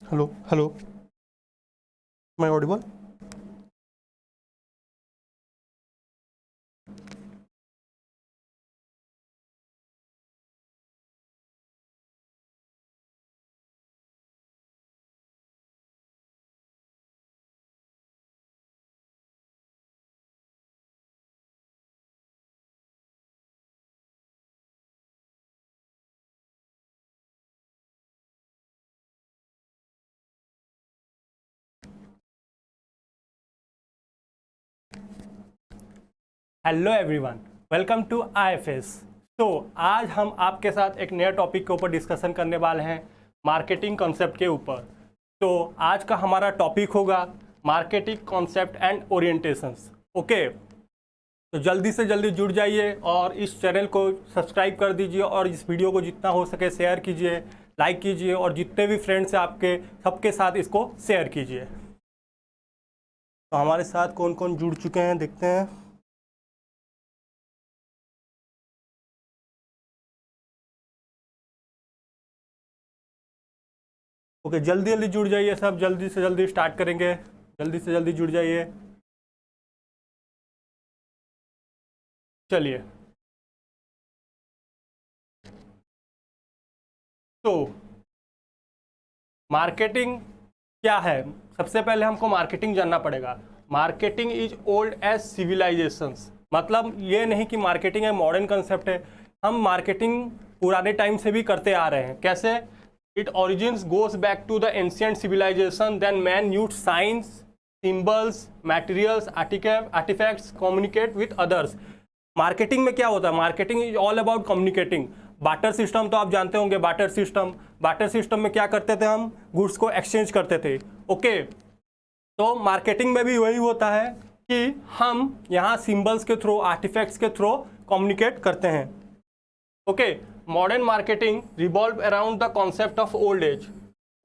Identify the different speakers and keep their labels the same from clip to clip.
Speaker 1: Hello, hello. Am I audible?
Speaker 2: Hello everyone, welcome to IFS। तो आज हम आपके साथ एक नया टॉपिक के ऊपर डिस्कशन करने वाले हैं, मार्केटिंग कॉन्सेप्ट के ऊपर। तो आज का हमारा टॉपिक होगा marketing concept and orientations. Okay, तो जल्दी से जल्दी जुड़ जाइए और इस चैनल को सब्सक्राइब कर दीजिए और इस वीडियो को जितना हो सके शेयर कीजिए, लाइक कीजिए और जितने भी फ्रेंड्स हैं आपके सबके साथ इसको शेयर कीजिए। तो हमारे साथ कौन कौन जुड़ चुके हैं देखते हैं। ओके, जल्दी जल्दी जुड़ जाइए सब, जल्दी से जल्दी स्टार्ट करेंगे, जल्दी से जल्दी जुड़ जाइए। चलिए, तो मार्केटिंग क्या है? सबसे पहले हमको मार्केटिंग जानना पड़ेगा। Marketing is old age civilisations, मतलब ये नहीं कि मार्केटिंग है मॉडर्न कंसेप्ट है। हम मार्केटिंग पुराने टाइम से भी करते आ रहे हैं। कैसे? It origins goes back to the ancient civilisation, then man used science, symbols, materials, artefacts, communicate with others. Marketing में क्या होता है? Marketing is all about communicating. Barter system तो आप जानते होंगे। बाटर सिस्टम में क्या करते थे? हम गुड्स को एक्सचेंज करते थे। ओके, तो मार्केटिंग में भी वही होता है कि हम यहाँ सिंबल्स के थ्रू, आर्टिफैक्ट्स के थ्रू कम्युनिकेट करते हैं। Okay, modern marketing revolve around the concept of old age.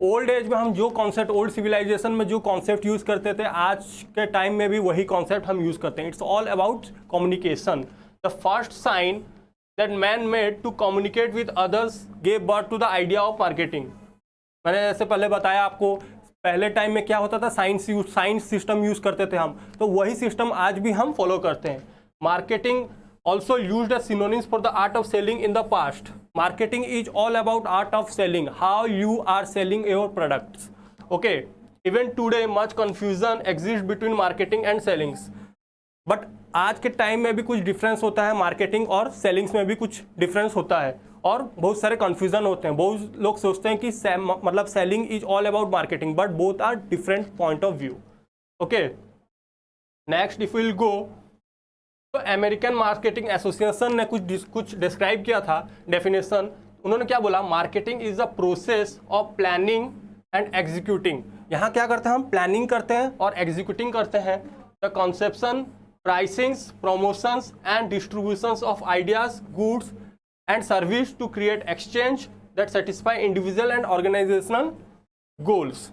Speaker 2: Old age में हम जो कॉन्सेप्ट, ओल्ड सिविलाइजेशन में जो कॉन्सेप्ट यूज करते थे, आज के टाइम में भी वही कॉन्सेप्ट हम यूज करते हैं। It's all about communication. The first sign that man made to communicate with others gave birth to the idea of marketing. मैंने ऐसे पहले बताया आपको, पहले टाइम में क्या होता था? साइंस सिस्टम यूज करते थे हम, तो वही सिस्टम आज भी हम फॉलो करते हैं। Marketing also used as synonyms for the art of selling in the past. Marketing is all about art of selling, how you are selling your products. Okay, even today much confusion exists between marketing and sellings, but आज के time में भी कुछ difference होता है, marketing और ceilings में भी कुछ डिफरेंस होता है और बहुत सारे कन्फ्यूजन होते हैं। बहुत लोग सोचते हैं कि मतलब selling is all about marketing, but both are different point of view. Okay, next if will go, तो अमेरिकन मार्केटिंग एसोसिएशन ने कुछ डिस्क्राइब किया था डेफिनेशन। उन्होंने क्या बोला? Marketing is the process of planning and executing. यहाँ क्या करते हैं? हम प्लानिंग करते हैं और एग्जीक्यूटिंग करते हैं। The conception, pricings, promotions and distributions of ideas, goods and service to create exchange that satisfy individual and organisational goals.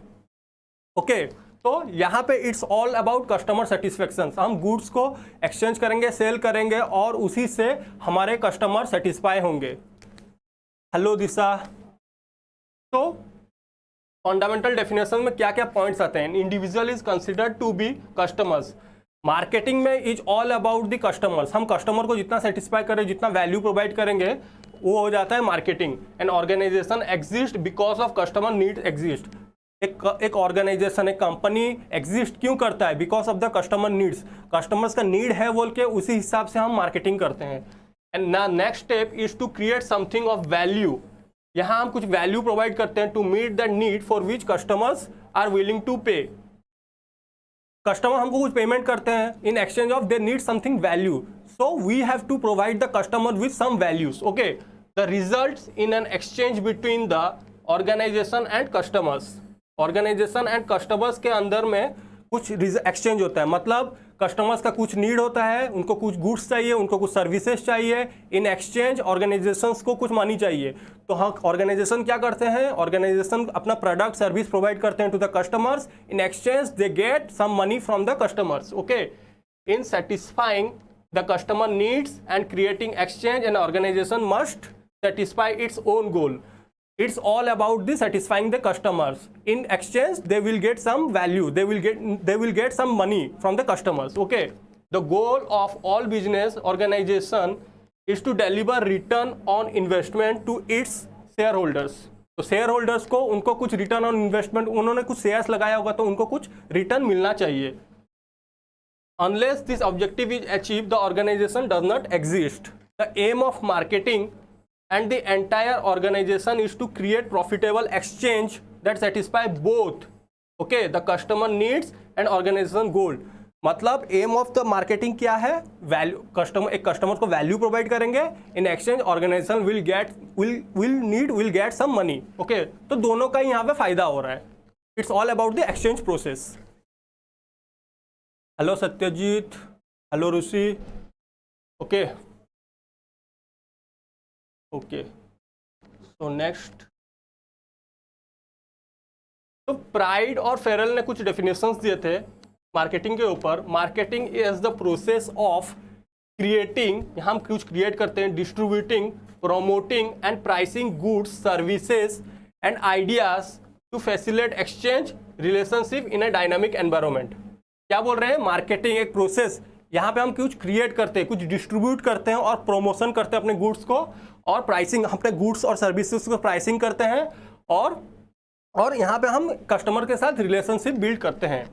Speaker 2: Okay, तो यहाँ पे it's all about customer satisfaction. हम गुड्स को एक्सचेंज करेंगे, सेल करेंगे और उसी से हमारे कस्टमर सेटिस्फाई होंगे। हेलो दिशा। तो फंडामेंटल डेफिनेशन में क्या क्या पॉइंट्स आते हैं? Individual is considered to be customers. Marketing में is all about the customers. हम कस्टमर को जितना सेटिस्फाई करें, जितना वैल्यू प्रोवाइड करेंगे, वो हो जाता है marketing. An organisation exist because of customer needs exist. एक ऑर्गेनाइजेशन, एक कंपनी एग्जिस्ट क्यों करता है? Because of the customer needs. Customers का नीड है बोल के उसी हिसाब से हम मार्केटिंग करते हैं। And next step is to create something of value. यहाँ हम कुछ वैल्यू प्रोवाइड करते हैं to meet that need for which customers are willing to pay. Customer हमको कुछ पेमेंट करते हैं, in exchange of they need something value, so we have to provide the customer with some values. Okay, the results in an exchange between the organisation and customers. Organisation and customers के अंदर में कुछ exchange होता है, मतलब customers का कुछ need होता है, उनको कुछ गुड्स चाहिए, उनको कुछ सर्विसेज चाहिए। इन एक्सचेंज ऑर्गेनाइजेशंस को कुछ मनी चाहिए। तो हाँ, ऑर्गेनाइजेशन क्या करते हैं? ऑर्गेनाइजेशन अपना प्रोडक्ट सर्विस प्रोवाइड करते हैं to the customers. In exchange they get some money from the customers. Okay, in satisfying the customer needs and creating exchange, an organisation must satisfy its own goal. it's all about the satisfying the customers. In exchange they will get some value, they will get some money from the customers. Okay, the goal of all business organization is to deliver return on investment to its shareholders. तो share holders को उनको कुछ return on investment, उन्होंने कुछ shares लगाया होगा तो उनको कुछ रिटर्न मिलना चाहिए. Unless this objective is achieved, the organization does not exist. The aim of marketing and the entire organization is to create profitable exchange that satisfy both, okay, the customer needs and organization goal. मतलब aim of the marketing क्या है? Value, customer, एक customer को value provide करेंगे, in exchange organization will get some money. Okay, तो दोनों का यहाँ पे फायदा हो रहा है. It's all about the exchange process. Hello Satyajit, hello Rishi. Okay okay, so next. तो प्राइड और फेरल ने कुछ डेफिनेशंस दिए थे मार्केटिंग के ऊपर. Marketing is the process of creating, यहाँ हम कुछ क्रिएट करते हैं, distributing, promoting and pricing goods, services and ideas to facilitate exchange relationship in a dynamic environment. क्या बोल रहे हैं? मार्केटिंग एक प्रोसेस, यहाँ पे हम कुछ क्रिएट करते हैं, कुछ डिस्ट्रीब्यूट करते हैं और प्रमोशन करते हैं अपने गुड्स को, और प्राइसिंग, अपने गुड्स और सर्विसेज को प्राइसिंग करते हैं, और यहाँ पे हम कस्टमर के साथ रिलेशनशिप बिल्ड करते हैं.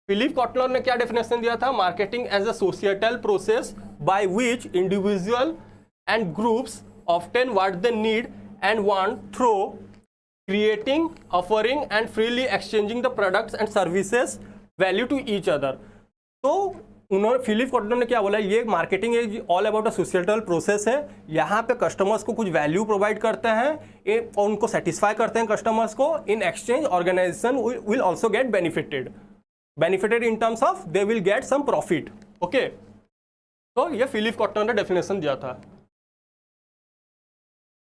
Speaker 2: फिलिप कॉटलर ने क्या डेफिनेशन दिया था? Marketing as a societal process by which individual and groups often what they need and want through creating, offering and freely exchanging the products and services value to each other. तो उन्होंने, Philip Kotler ने क्या बोला? ये marketing is all about a societal process है. यहाँ पे customers को कुछ वैल्यू प्रोवाइड करते हैं और उनको सेटिस्फाई करते हैं कस्टमर्स को. In exchange organization will also get benefited in terms of they will get some profit. Okay, तो ये फिलिप कॉटलर ने डेफिनेशन दिया था.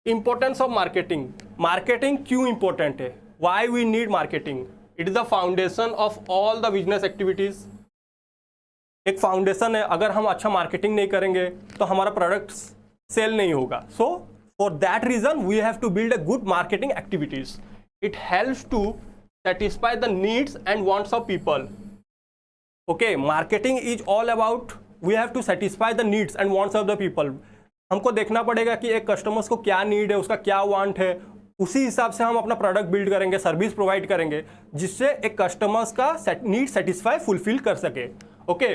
Speaker 2: Importance of marketing. मार्केटिंग क्यों इंपॉर्टेंट है? Why we need marketing? It is the foundation of all the business activities. एक foundation है, अगर हम अच्छा मार्केटिंग नहीं करेंगे तो हमारा प्रोडक्ट सेल नहीं होगा. So for that reason we have to build a good marketing activities. It helps to satisfy the needs and wants of people. Okay, marketing is all about we have to satisfy the needs and wants of the people. हमको देखना पड़ेगा कि एक customers को क्या need है, उसका क्या वांट है, उसी हिसाब से हम अपना प्रोडक्ट बिल्ड करेंगे, सर्विस प्रोवाइड करेंगे, जिससे एक कस्टमर्स का नीड सेटिस्फाई फुलफिल कर सके. Okay,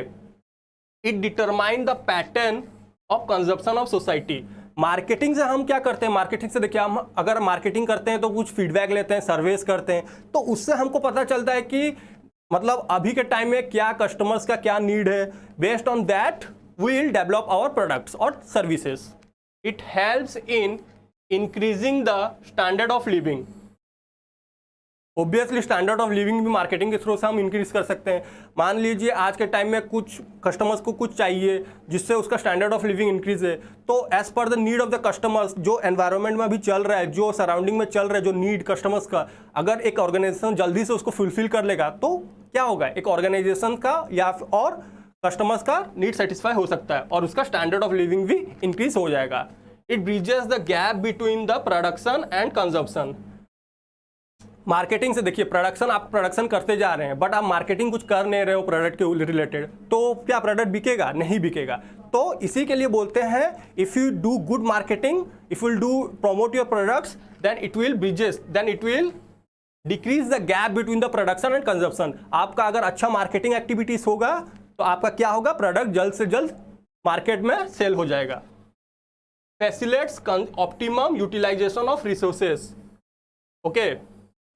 Speaker 2: it determine the pattern of consumption of society. Marketing से हम क्या करते हैं? मार्केटिंग से देखिए, हम अगर मार्केटिंग करते हैं तो कुछ फीडबैक लेते हैं, सर्वेस करते हैं, तो उससे हमको पता चलता है कि मतलब अभी के टाइम में क्या कस्टमर्स का क्या नीड है. Based on that we will develop our products और services. It helps in increasing the standard of living. Obviously standard of living भी मार्केटिंग के थ्रू से हम इंक्रीज कर सकते हैं. मान लीजिए आज के टाइम में कुछ कस्टमर्स को कुछ चाहिए जिससे उसका स्टैंडर्ड ऑफ लिविंग इंक्रीज है, तो as per the need of the customers, जो एनवायरनमेंट में अभी चल रहा है, जो सराउंडिंग में चल रहा है, जो नीड कस्टमर्स का, अगर एक ऑर्गेनाइजेशन जल्दी से उसको फुलफिल कर लेगा तो क्या होगा? एक ऑर्गेनाइजेशन का या और कस्टमर्स का नीड सेटिस्फाई हो सकता है और उसका स्टैंडर्ड ऑफ लिविंग भी इंक्रीज हो जाएगा. It bridges the gap between the production and consumption. Marketing से देखिए, प्रोडक्शन, आप प्रोडक्शन करते जा रहे हैं बट आप मार्केटिंग कुछ कर नहीं रहे हो प्रोडक्ट के रिलेटेड, तो क्या प्रोडक्ट बिकेगा? नहीं बिकेगा. तो इसी के लिए बोलते हैं if you do good marketing, if you do promote your products, then it will decrease the gap between the production and consumption. आपका अगर अच्छा मार्केटिंग एक्टिविटीज होगा तो आपका क्या होगा? प्रोडक्ट जल्द से जल्द मार्केट में सेल हो जाएगा. Facilitates optimum utilization of resources. Okay,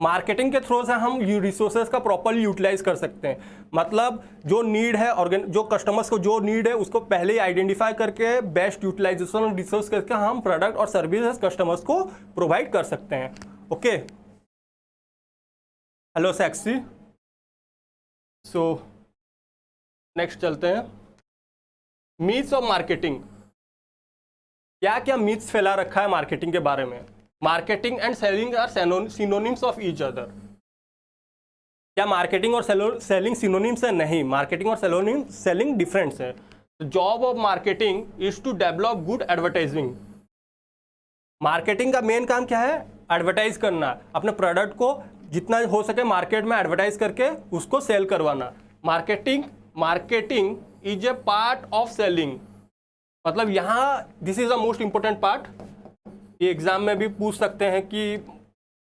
Speaker 2: marketing के थ्रू से हम रिसोर्सेज का प्रॉपरली यूटिलाइज कर सकते हैं. मतलब जो नीड है और जो कस्टमर्स को जो नीड है उसको पहले ही आइडेंटिफाई करके बेस्ट यूटिलाइजेशन ऑफ रिसोर्स करके हम प्रोडक्ट और सर्विसेज कस्टमर्स को प्रोवाइड कर सकते हैं. Okay, hello sexy. So next चलते हैं. मीथ्स ऑफ मार्केटिंग. क्या क्या मीथ्स फैला रखा है मार्केटिंग के बारे में? Marketing and selling are synonyms of each other. क्या मार्केटिंग और सेलिंग सिनोनिम्स है? नहीं, मार्केटिंग और सेलिंग डिफरेंट्स है. Job of marketing is to develop good advertising. Marketing का मेन काम क्या है? एडवर्टाइज करना, अपने प्रोडक्ट को जितना हो सके मार्केट में एडवर्टाइज करके उसको सेल करवाना। Marketing is A part of selling, मतलब यहाँ this is the most important part. ये एग्जाम में भी पूछ सकते हैं कि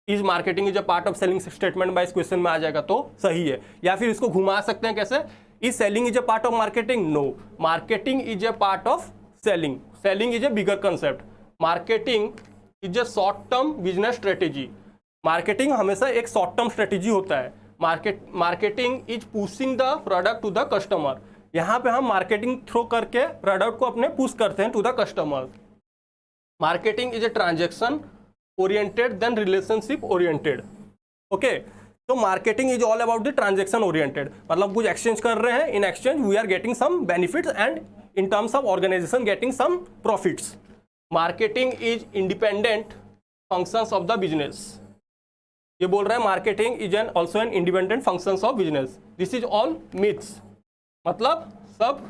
Speaker 2: is marketing is a part of selling, statement wise question में आ जाएगा तो सही है। या फिर इसको घुमा सकते हैं कैसे, is selling is a part of marketing, no, marketing is a part of selling, selling is a bigger concept, marketing is a short term business strategy, marketing हमेशा एक शॉर्ट टर्म स्ट्रेटेजी होता है। Marketing is pushing the product to the customer, यहाँ पे हम marketing through करके product को अपने पुश करते हैं to the customer. Marketing is a transaction oriented then relationship oriented, okay. तो marketing is all about the transaction oriented, मतलब कुछ एक्सचेंज कर रहे हैं, in exchange we are getting some benefits and in terms of organisation getting some profits. Marketing is independent functions of the business, ये बोल रहा है marketing is an also an independent functions of business. This is all myths, मतलब सब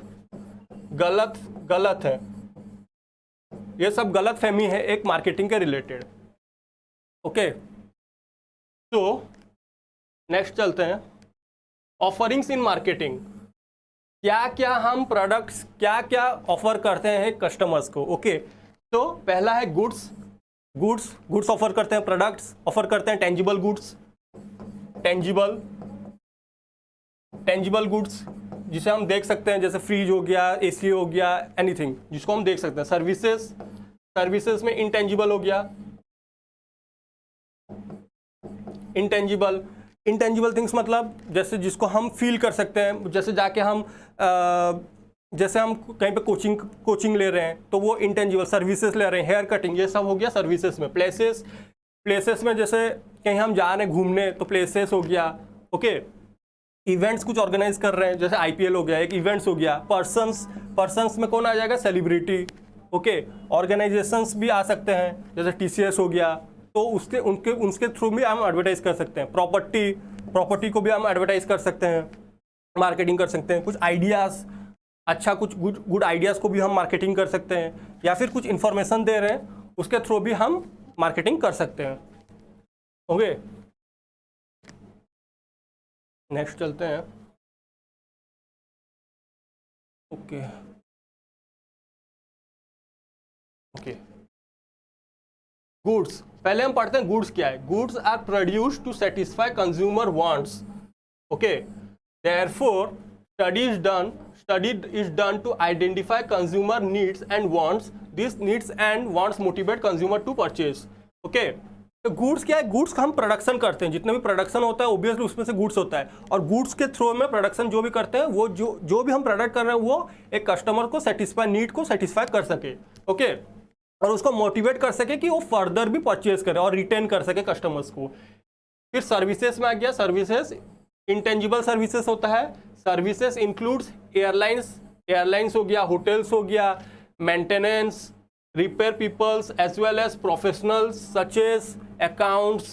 Speaker 2: गलत है, ये सब गलत फहमी है एक मार्केटिंग के रिलेटेड, ओके। तो नेक्स्ट चलते हैं, ऑफरिंग्स इन मार्केटिंग, क्या क्या हम प्रोडक्ट्स क्या क्या ऑफर करते हैं कस्टमर्स को, ओके। तो पहला है गुड्स ऑफर करते हैं, प्रोडक्ट्स ऑफर करते हैं, टेंजिबल गुड्स, टेंजिबल गुड्स जिसे हम देख सकते हैं, जैसे फ्रिज हो गया, एसी हो गया, एनीथिंग जिसको हम देख सकते हैं। सर्विसेज में इंटेंजिबल हो गया, इंटेंजिबल थिंग्स मतलब जैसे जिसको हम फील कर सकते हैं, जैसे जाके हम जैसे हम कहीं पे कोचिंग ले रहे हैं तो वो इंटेंजिबल, सर्विसेज ले रहे हैं, हेयर कटिंग, ये सब हो गया सर्विसेज में। प्लेसेस में जैसे कहीं हम जा रहे हैं घूमने तो प्लेसेस हो गया, ओके। इवेंट्स कुछ ऑर्गेनाइज कर रहे हैं, जैसे IPL हो गया, एक इवेंट्स हो गया। पर्सन्स में कौन आ जाएगा, सेलिब्रिटी, ओके। ऑर्गेनाइजेशंस भी आ सकते हैं, जैसे TCS हो गया, तो उसके थ्रू भी हम एडवर्टाइज कर सकते हैं। प्रॉपर्टी को भी हम एडवर्टाइज कर सकते हैं, मार्केटिंग कर सकते हैं। कुछ आइडियाज़, अच्छा कुछ गुड आइडियाज़ को भी हम मार्केटिंग कर सकते हैं, या फिर कुछ इन्फॉर्मेशन दे रहे हैं उसके थ्रू भी हम मार्केटिंग कर सकते हैं, ओके। नेक्स्ट चलते हैं, ओके। गुड्स, पहले हम पढ़ते हैं गुड्स क्या है। Goods are produced to satisfy consumer wants, okay. Therefore study is done to identify consumer needs and wants, this needs and wants motivate consumer to purchase, okay. तो goods क्या है, goods का हम प्रोडक्शन करते हैं, जितना भी प्रोडक्शन होता है ओब्वियसली उसमें से गुड्स होता है, और गुड्स के थ्रू में प्रोडक्शन जो भी करते हैं वो जो भी हम प्रोडक्ट कर रहे हैं वो एक कस्टमर को नीड को सेटिस्फाई कर सके, ओके, और उसको मोटिवेट कर सके कि वो फर्दर भी परचेज करे और रिटेन कर सके कस्टमर्स को। फिर सर्विसेज में आ गया, सर्विसेज इंटेंजिबल सर्विसेज होता है। सर्विसेज इंक्लूड्स एयरलाइंस हो गया, होटल्स हो गया, maintenance, repair peoples as well as professionals such as accounts,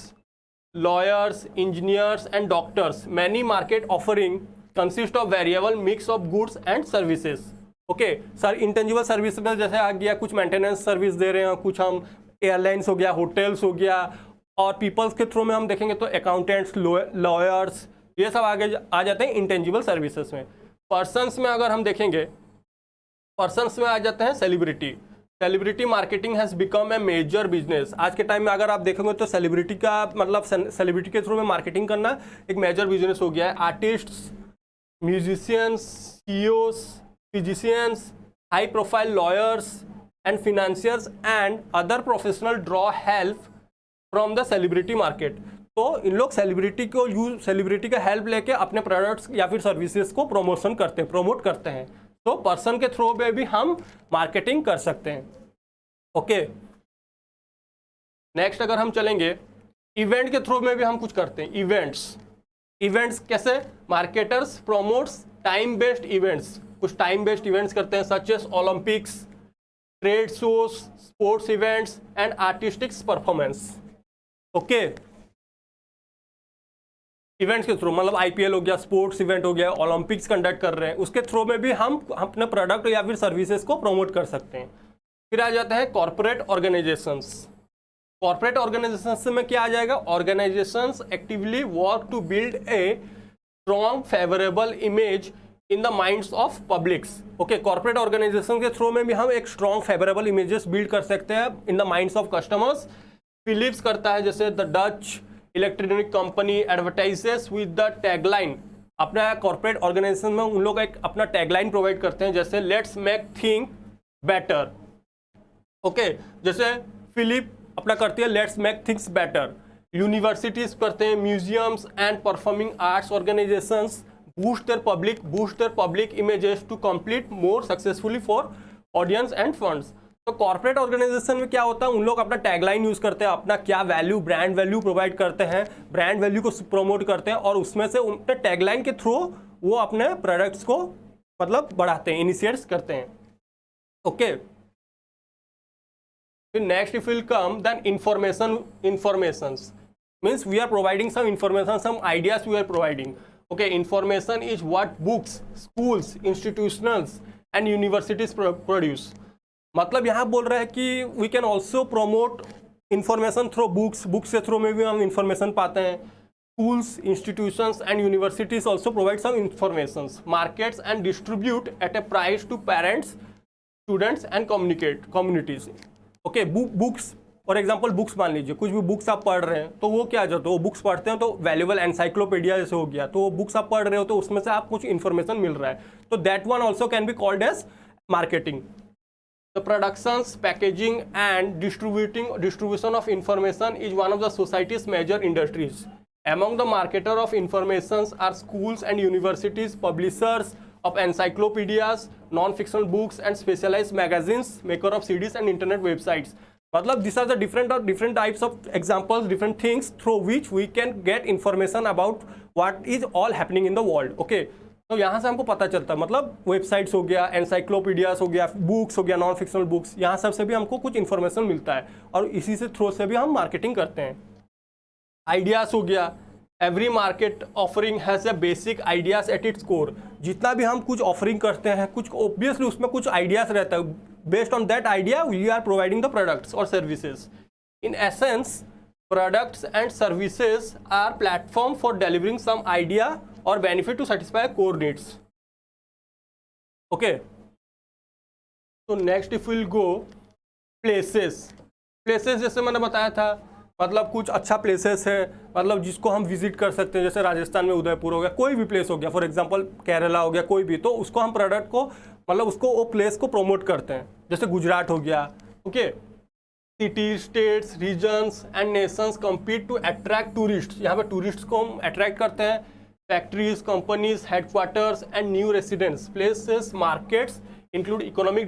Speaker 2: lawyers, engineers and doctors. Many market offering consist of variable mix of goods and services. Okay, sir intangible service में जैसे आ गया, कुछ maintenance service दे रहे हैं, कुछ हम airlines हो गया, होटल्स हो गया, और पीपल्स के थ्रू में हम देखेंगे तो अकाउंटेंट्स, लॉयर्स, ये सब आगे आ जाते हैं इंटेंजिबल सर्विसेज में। पर्सन्स में अगर हम देखेंगे, पर्सन्स में आ जाते हैं celebrity marketing has become a major business. आज के टाइम में अगर आप देखोगे तो सेलिब्रिटी का मतलब सेलिब्रिटी के थ्रू में मार्केटिंग करना एक मेजर बिजनेस हो गया है। Artists, musicians, CEOs, physicians, high profile lawyers and financiers and other professional draw help from the celebrity market. तो इन लोग सेलिब्रिटी का हेल्प लेके अपने प्रोडक्ट्स या फिर सर्विसेज को प्रमोट करते हैं। तो पर्सन के थ्रू में भी हम मार्केटिंग कर सकते हैं, ओके। नेक्स्ट अगर हम चलेंगे, इवेंट के थ्रू में भी हम कुछ करते हैं। इवेंट्स कैसे, marketers promotes time based events, कुछ टाइम बेस्ड इवेंट्स करते हैं, such as Olympics, trade shows, sports events and artistics performance, okay. Events के थ्रू मतलब IPL हो गया, स्पोर्ट्स इवेंट हो गया, ओलंपिक्स कंडक्ट कर रहे हैं, उसके थ्रू में भी हम अपने प्रोडक्ट या फिर सर्विसेज को प्रमोट कर सकते हैं। फिर आ जाते हैं कॉर्पोरेट ऑर्गेनाइजेशंस। कॉर्पोरेट ऑर्गेनाइजेशन में क्या आ जाएगा, organizations actively work to build a strong favourable image in the minds of publics. Okay, corporate organization के थ्रू में भी हम एक स्ट्रॉन्ग फेवरेबल इमेजेस बिल्ड कर सकते हैं in the minds of customers. Philips करता है, जैसे the Dutch electronic company advertises with the tagline, अपना कॉर्पोरेट ऑर्गेनाइजेशन में उन लोग एक अपना टैगलाइन प्रोवाइड करते हैं, जैसे let's make think better. Okay, जैसे फिलिप अपना करती है let's make things better. Universities करते हैं, museums and performing arts organisations boost their public images to complete more successfully for audience and funds। तो कॉर्पोरेट ऑर्गेनाइजेशन में क्या होता है, उन लोग अपना टैगलाइन यूज करते हैं, अपना क्या वैल्यू, ब्रांड वैल्यू प्रोवाइड करते हैं, ब्रांड वैल्यू को प्रमोट करते हैं, और उसमें से उनके टैगलाइन के थ्रू वो अपने प्रोडक्ट्स को मतलब बढ़ाते हैं, इनिशिएट्स करते हैं। ओके, फिर next if will come then informations means we are providing some information, some ideas we are providing. Okay, information is what books, schools, institutions and universities produce। मतलब यहाँ बोल रहा है कि we can also promote information through books, books के through में भी हम information पाते हैं। Schools, institutions and universities also provide some informations, markets and distribute at a price to parents, students and communities। Okay, books for example books मान लीजिए, कुछ भी बुक्स आप पढ़ रहे हैं तो वो क्या जाता है, वो बुक्स पढ़ते हैं तो वैल्यूबल एनसाइक्लोपीडिया जैसे हो गया, तो वो बुक्स आप पढ़ रहे हो तो उसमें से आप कुछ इन्फॉर्मेशन मिल रहा है, तो that one also can be called as marketing. The productions, packaging and distribution of information is one of the society's major industries. Among the marketer of information are schools and universities, publishers of encyclopedias, non-fictional books and specialized magazines, maker of CDs and internet websites। मतलब these are the different types of examples, different things through which we can get information about what is all happening in the world। okay, तो यहाँ से हमको पता चलता है, मतलब websites हो गया, एनसाइक्लोपीडियाज हो गया, बुक्स हो गया, नॉन फिक्शनल बुक्स, यहाँ सब से भी हमको कुछ इन्फॉर्मेशन मिलता है और इसी से थ्रू से भी हम मार्केटिंग करते हैं। आइडियाज हो गया, every market offering has a basic ideas at its core. जितना भी हम कुछ ऑफरिंग करते हैं, कुछ ऑब्वियसली उसमें कुछ आइडियाज रहता है, based on that idea we are providing the products और services. In essence products and services are platform for delivering some idea और benefit to satisfy core needs. Okay, तो next if will go places जैसे मैंने बताया था, मतलब कुछ अच्छा प्लेसेस है, मतलब जिसको हम विजिट कर सकते हैं, जैसे राजस्थान में उदयपुर हो गया, कोई भी प्लेस हो गया, फॉर एग्जांपल केरला हो गया, कोई भी, तो उसको हम प्रोडक्ट को मतलब उसको वो प्लेस को प्रमोट करते हैं। जैसे गुजरात हो गया। Okay, city, states, regions and nations compete to attract tourist, यहाँ पे टूरिस्ट को हम अट्रैक्ट करते हैं। Factories, companies, headquarters and new residents, places, markets include economic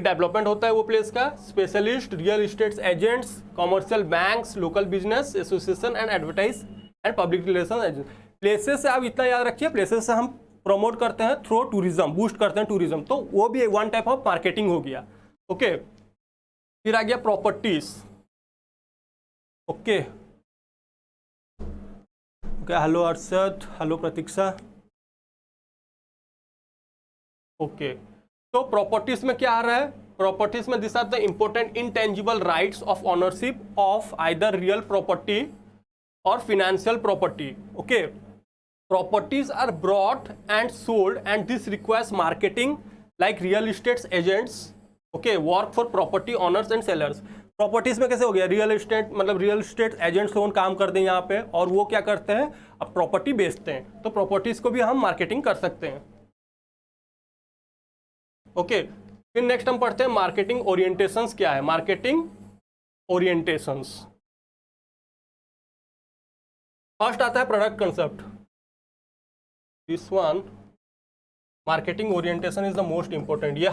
Speaker 2: development होता है वो प्लेस का। Specialist, real estate agents, commercial banks, local business association and advertise and public relation agent. Places से आप इतना याद रखिए, प्लेसेस से हम प्रमोट करते हैं थ्रू टूरिज्म, बूस्ट करते हैं टूरिज्म, तो वो भी वन टाइप ऑफ मार्केटिंग हो गया। ओके, फिर आ गया properties. Okay, hello Arshad, hello Pratiksha. Okay, तो प्रॉपर्टीज में क्या आ रहा है, प्रॉपर्टीज में this are the important intangible rights of ownership of either real property और financial property. Okay, properties are bought and sold and this requires marketing like real estate agents। okay, work for property owners and sellers। Properties में कैसे हो गया, real estate मतलब real estate agents लोग काम करते हैं यहाँ पे, और वो क्या करते हैं, अब प्रॉपर्टी बेचते हैं, तो प्रॉपर्टीज को भी हम मार्केटिंग कर सकते हैं। ओके, फिर नेक्स्ट हम पढ़ते हैं मार्केटिंग ओरिएंटेशंस क्या है। मार्केटिंग ओरिएंटेशंस, फर्स्ट आता है product concept. This one, marketing orientation is the most important. ये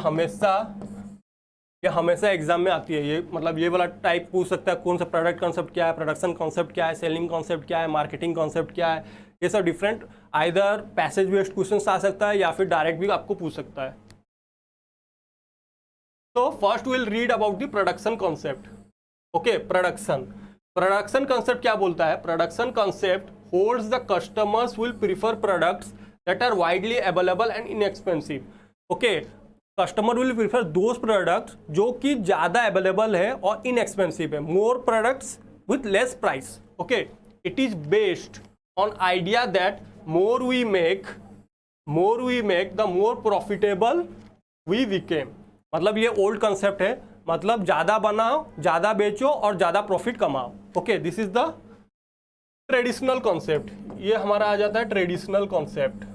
Speaker 2: हमेशा एग्जाम में आती है, ये मतलब ये वाला टाइप पूछ सकता है, कौन सा प्रोडक्ट कॉन्सेप्ट क्या है, प्रोडक्शन कॉन्सेप्ट क्या है, सेलिंग कॉन्सेप्ट क्या है, मार्केटिंग कॉन्सेप्ट क्या है, ये सब different either passage based question आ सकता है या फिर डायरेक्ट भी आपको पूछ सकता है। तो first will read about the production concept. Okay, production concept क्या बोलता है, production concept holds the customers will prefer products that are widely available and inexpensive. Okay, customer will prefer those products जो कि ज़्यादा अवेलेबल है और inexpensive है, more products with less price. Okay, it is based on idea that more we make the more profitable we became. मतलब ये old concept है, मतलब ज़्यादा बनाओ, ज़्यादा बेचो और ज़्यादा प्रॉफिट कमाओ। Okay, this is the traditional concept. ये हमारा आ जाता है ट्रेडिशनल कॉन्सेप्ट।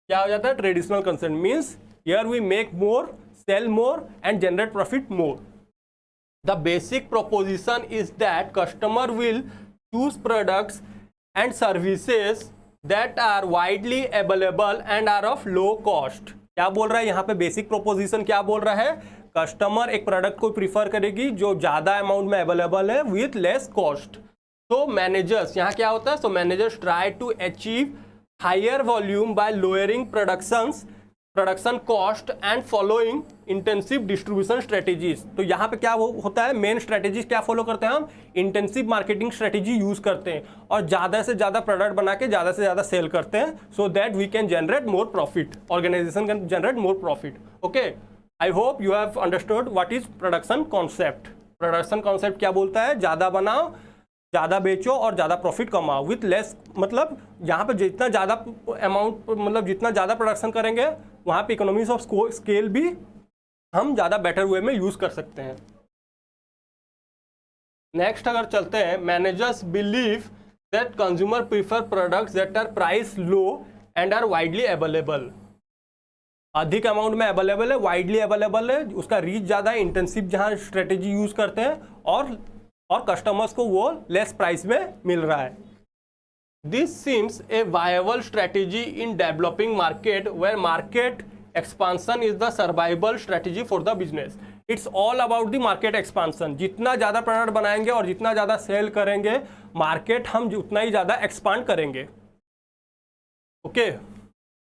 Speaker 2: क्या हो जाता है? Traditional concept means here we make more, sell more and generate profit more. The basic proposition is that customer will choose products and services that are widely available and are of low cost. क्या बोल रहा है यहाँ पे? Basic proposition क्या बोल रहा है? कस्टमर एक प्रोडक्ट को प्रीफर करेगी जो ज़्यादा अमाउंट में अवेलेबल है विथ लेस कॉस्ट। तो मैनेजर्स, यहाँ क्या होता है? So managers try to achieve higher volume by lowering production cost and following intensive distribution strategies. तो यहाँ पे क्या होता है? मेन स्ट्रेटेजीज क्या फॉलो करते हैं हम? इंटेंसिव मार्केटिंग स्ट्रेटेजी यूज करते हैं और ज़्यादा से ज़्यादा प्रोडक्ट बना के ज़्यादा से ज़्यादा सेल करते हैं, so that we can generate more profit, organization can generate more profit. Okay, I hope you have understood what is production concept. Production concept क्या बोलता है? ज़्यादा बनाओ, ज़्यादा बेचो और ज़्यादा प्रॉफिट कमाओ विथ लेस। मतलब यहाँ पे जितना ज़्यादा अमाउंट, मतलब जितना ज़्यादा प्रोडक्शन करेंगे वहाँ पे इकोनॉमीज ऑफ स्केल भी हम ज़्यादा बेटर वे में यूज़ कर सकते हैं। नेक्स्ट अगर चलते हैं, managers believe that consumer prefer products that are price low and are widely available. अधिक अमाउंट में अवेलेबल है, वाइडली अवेलेबल है, उसका रीच ज़्यादा है, इंटेंसिव जहाँ स्ट्रेटेजी यूज़ करते हैं और कस्टमर्स को वो लेस प्राइस में मिल रहा है। This seems a viable strategy in developing market where market expansion is the survival strategy for the business. It's all about the market expansion. जितना ज़्यादा प्रोडक्ट बनाएंगे और जितना ज़्यादा सेल करेंगे, मार्केट हम उतना ही ज़्यादा एक्सपांड करेंगे। Okay,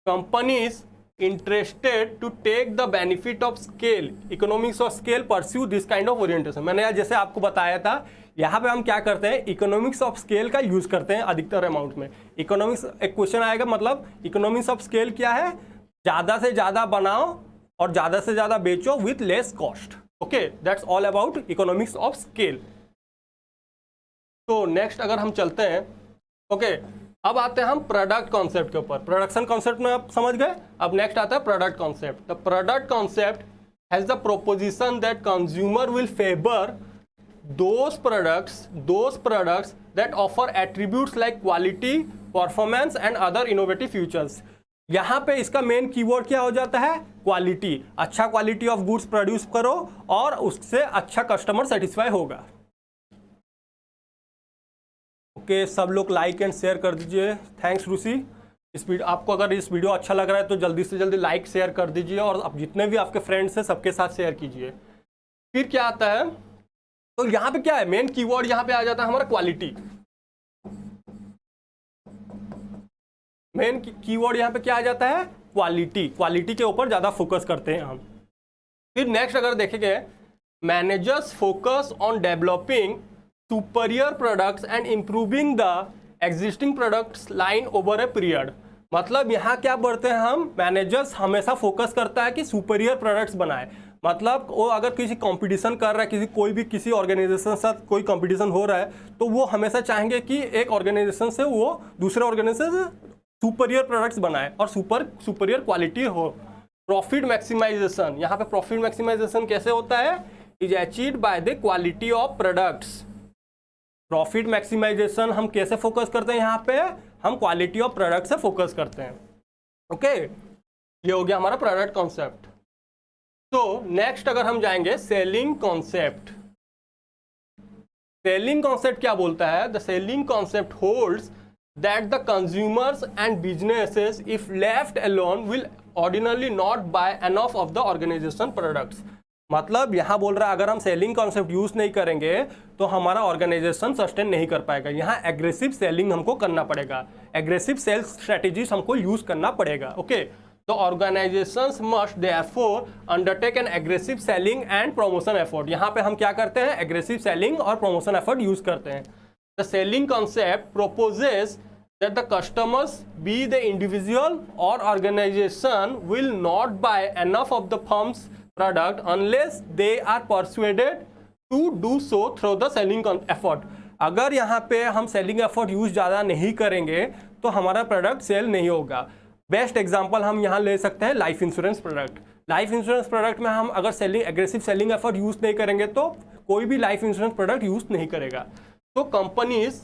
Speaker 2: companies interested to take the benefit of scale, economics of scale, pursue this kind of orientation। मैंने यार जैसे आपको बताया था, यहाँ पे हम क्या करते हैं? इकोनॉमिक्स ऑफ स्केल का यूज करते हैं अधिकतर अमाउंट में। इकोनॉमिक्स, एक क्वेश्चन आएगा, मतलब इकोनॉमिक्स ऑफ स्केल क्या है? ज़्यादा से ज़्यादा बनाओ और ज़्यादा से ज़्यादा बेचो with less cost. Okay, that's all about economics of scale. तो नेक्स्ट अगर हम चलते हैं, ओके, अब आते हैं हम प्रोडक्ट कॉन्सेप्ट के ऊपर। प्रोडक्शन कॉन्सेप्ट में आप समझ गए, अब नेक्स्ट आता है product concept. The product concept has the proposition that consumer will favour those products that offer attributes like quality, performance and other innovative features. यहाँ पे इसका मेन कीवर्ड क्या हो जाता है? क्वालिटी। अच्छा क्वालिटी ऑफ गुड्स प्रोड्यूस करो और उससे अच्छा कस्टमर सेटिस्फाई होगा। ओके, सब लोग लाइक एंड शेयर कर दीजिए। थैंक्स रूसी। इस वीडियो, आपको अगर इस वीडियो अच्छा लग रहा है तो जल्दी से जल्दी लाइक शेयर कर दीजिए और अब जितने भी आपके फ्रेंड्स हैं सबके साथ शेयर कीजिए। फिर क्या आता है? तो यहाँ पे क्या है? मेन कीवर्ड यहाँ पे आ जाता है हमारा क्वालिटी। मेन कीवर्ड यहाँ पे क्या आ जाता है? क्वालिटी। क्वालिटी के ऊपर ज़्यादा फोकस करते हैं हम। फिर नेक्स्ट अगर देखेंगे, managers focus on developing superior products and improving the existing products line over a period। मतलब यहाँ क्या बढ़ते हैं हम? मैनेजर्स हमेशा फोकस करता है कि सुपीरियर प्रोडक्ट्स बनाए। मतलब वो अगर किसी कंपटीशन कर रहा है, किसी ऑर्गेनाइजेशन के साथ कोई कंपटीशन हो रहा है, तो वो हमेशा चाहेंगे कि एक ऑर्गेनाइजेशन से वो दूसरे ऑर्गेनाइजेशन से सुपीरियर प्रोडक्ट्स बनाए और सुपीरियर क्वालिटी हो। प्रॉफिट मैक्सिमाइजेशन, यहाँ पे प्रॉफिट मैक्सिमाइजेशन कैसे होता है? Is achieved by the quality of products. Profit maximization हम कैसे फोकस करते हैं? यहाँ पे हम क्वालिटी ऑफ प्रोडक्ट से फोकस करते हैं। ओके, ये हो गया हमारा प्रोडक्ट कॉन्सेप्ट। तो नेक्स्ट अगर हम जाएंगे सेलिंग कॉन्सेप्ट। सेलिंग कॉन्सेप्ट क्या बोलता है? The selling concept holds that the consumers and businesses if left alone will ordinarily not buy enough of the organization products. मतलब यहाँ बोल रहा है अगर हम सेलिंग कॉन्सेप्ट यूज नहीं करेंगे तो हमारा ऑर्गेनाइजेशन सस्टेन नहीं कर पाएगा। यहाँ एग्रेसिव सेलिंग हमको करना पड़ेगा, एग्रेसिव सेल्स स्ट्रेटेजीज हमको यूज करना पड़ेगा। ओके, तो organisations must therefore undertake N aggressive selling and promotion effort. यहाँ पे हम क्या करते हैं? एग्रेसिव सेलिंग और प्रमोशन एफर्ट यूज करते हैं। The selling concept purposes that the customers, be the individual or organization, will not buy enough of the firm's product unless they are persuaded to do so through the selling effort. अगर यहाँ पे हम selling effort use ज़्यादा नहीं करेंगे तो हमारा product sale नहीं होगा. बेस्ट एग्जांपल हम यहाँ ले सकते हैं life insurance product. Life insurance product में हम अगर एग्रेसिव सेलिंग एफर्ट यूज नहीं करेंगे तो कोई भी लाइफ इंश्योरेंस प्रोडक्ट यूज नहीं करेगा. तो companies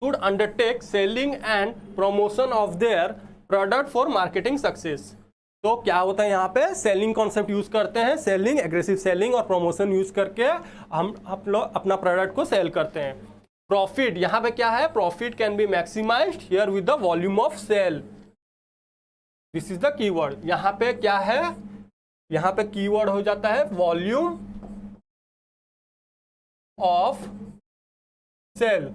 Speaker 2: should undertake selling and promotion of their product for marketing success. तो क्या होता है यहाँ पे सेलिंग कॉन्सेप्ट यूज करते हैं, सेलिंग, एग्रेसिव सेलिंग और प्रमोशन यूज करके हम लोग अपना प्रोडक्ट को सेल करते हैं. प्रॉफिट, यहाँ पे क्या है, profit can be maximized here with the volume of sale. This is the keyword. यहाँ पे क्या है, यहाँ पे कीवर्ड हो जाता है वॉल्यूम ऑफ सेल.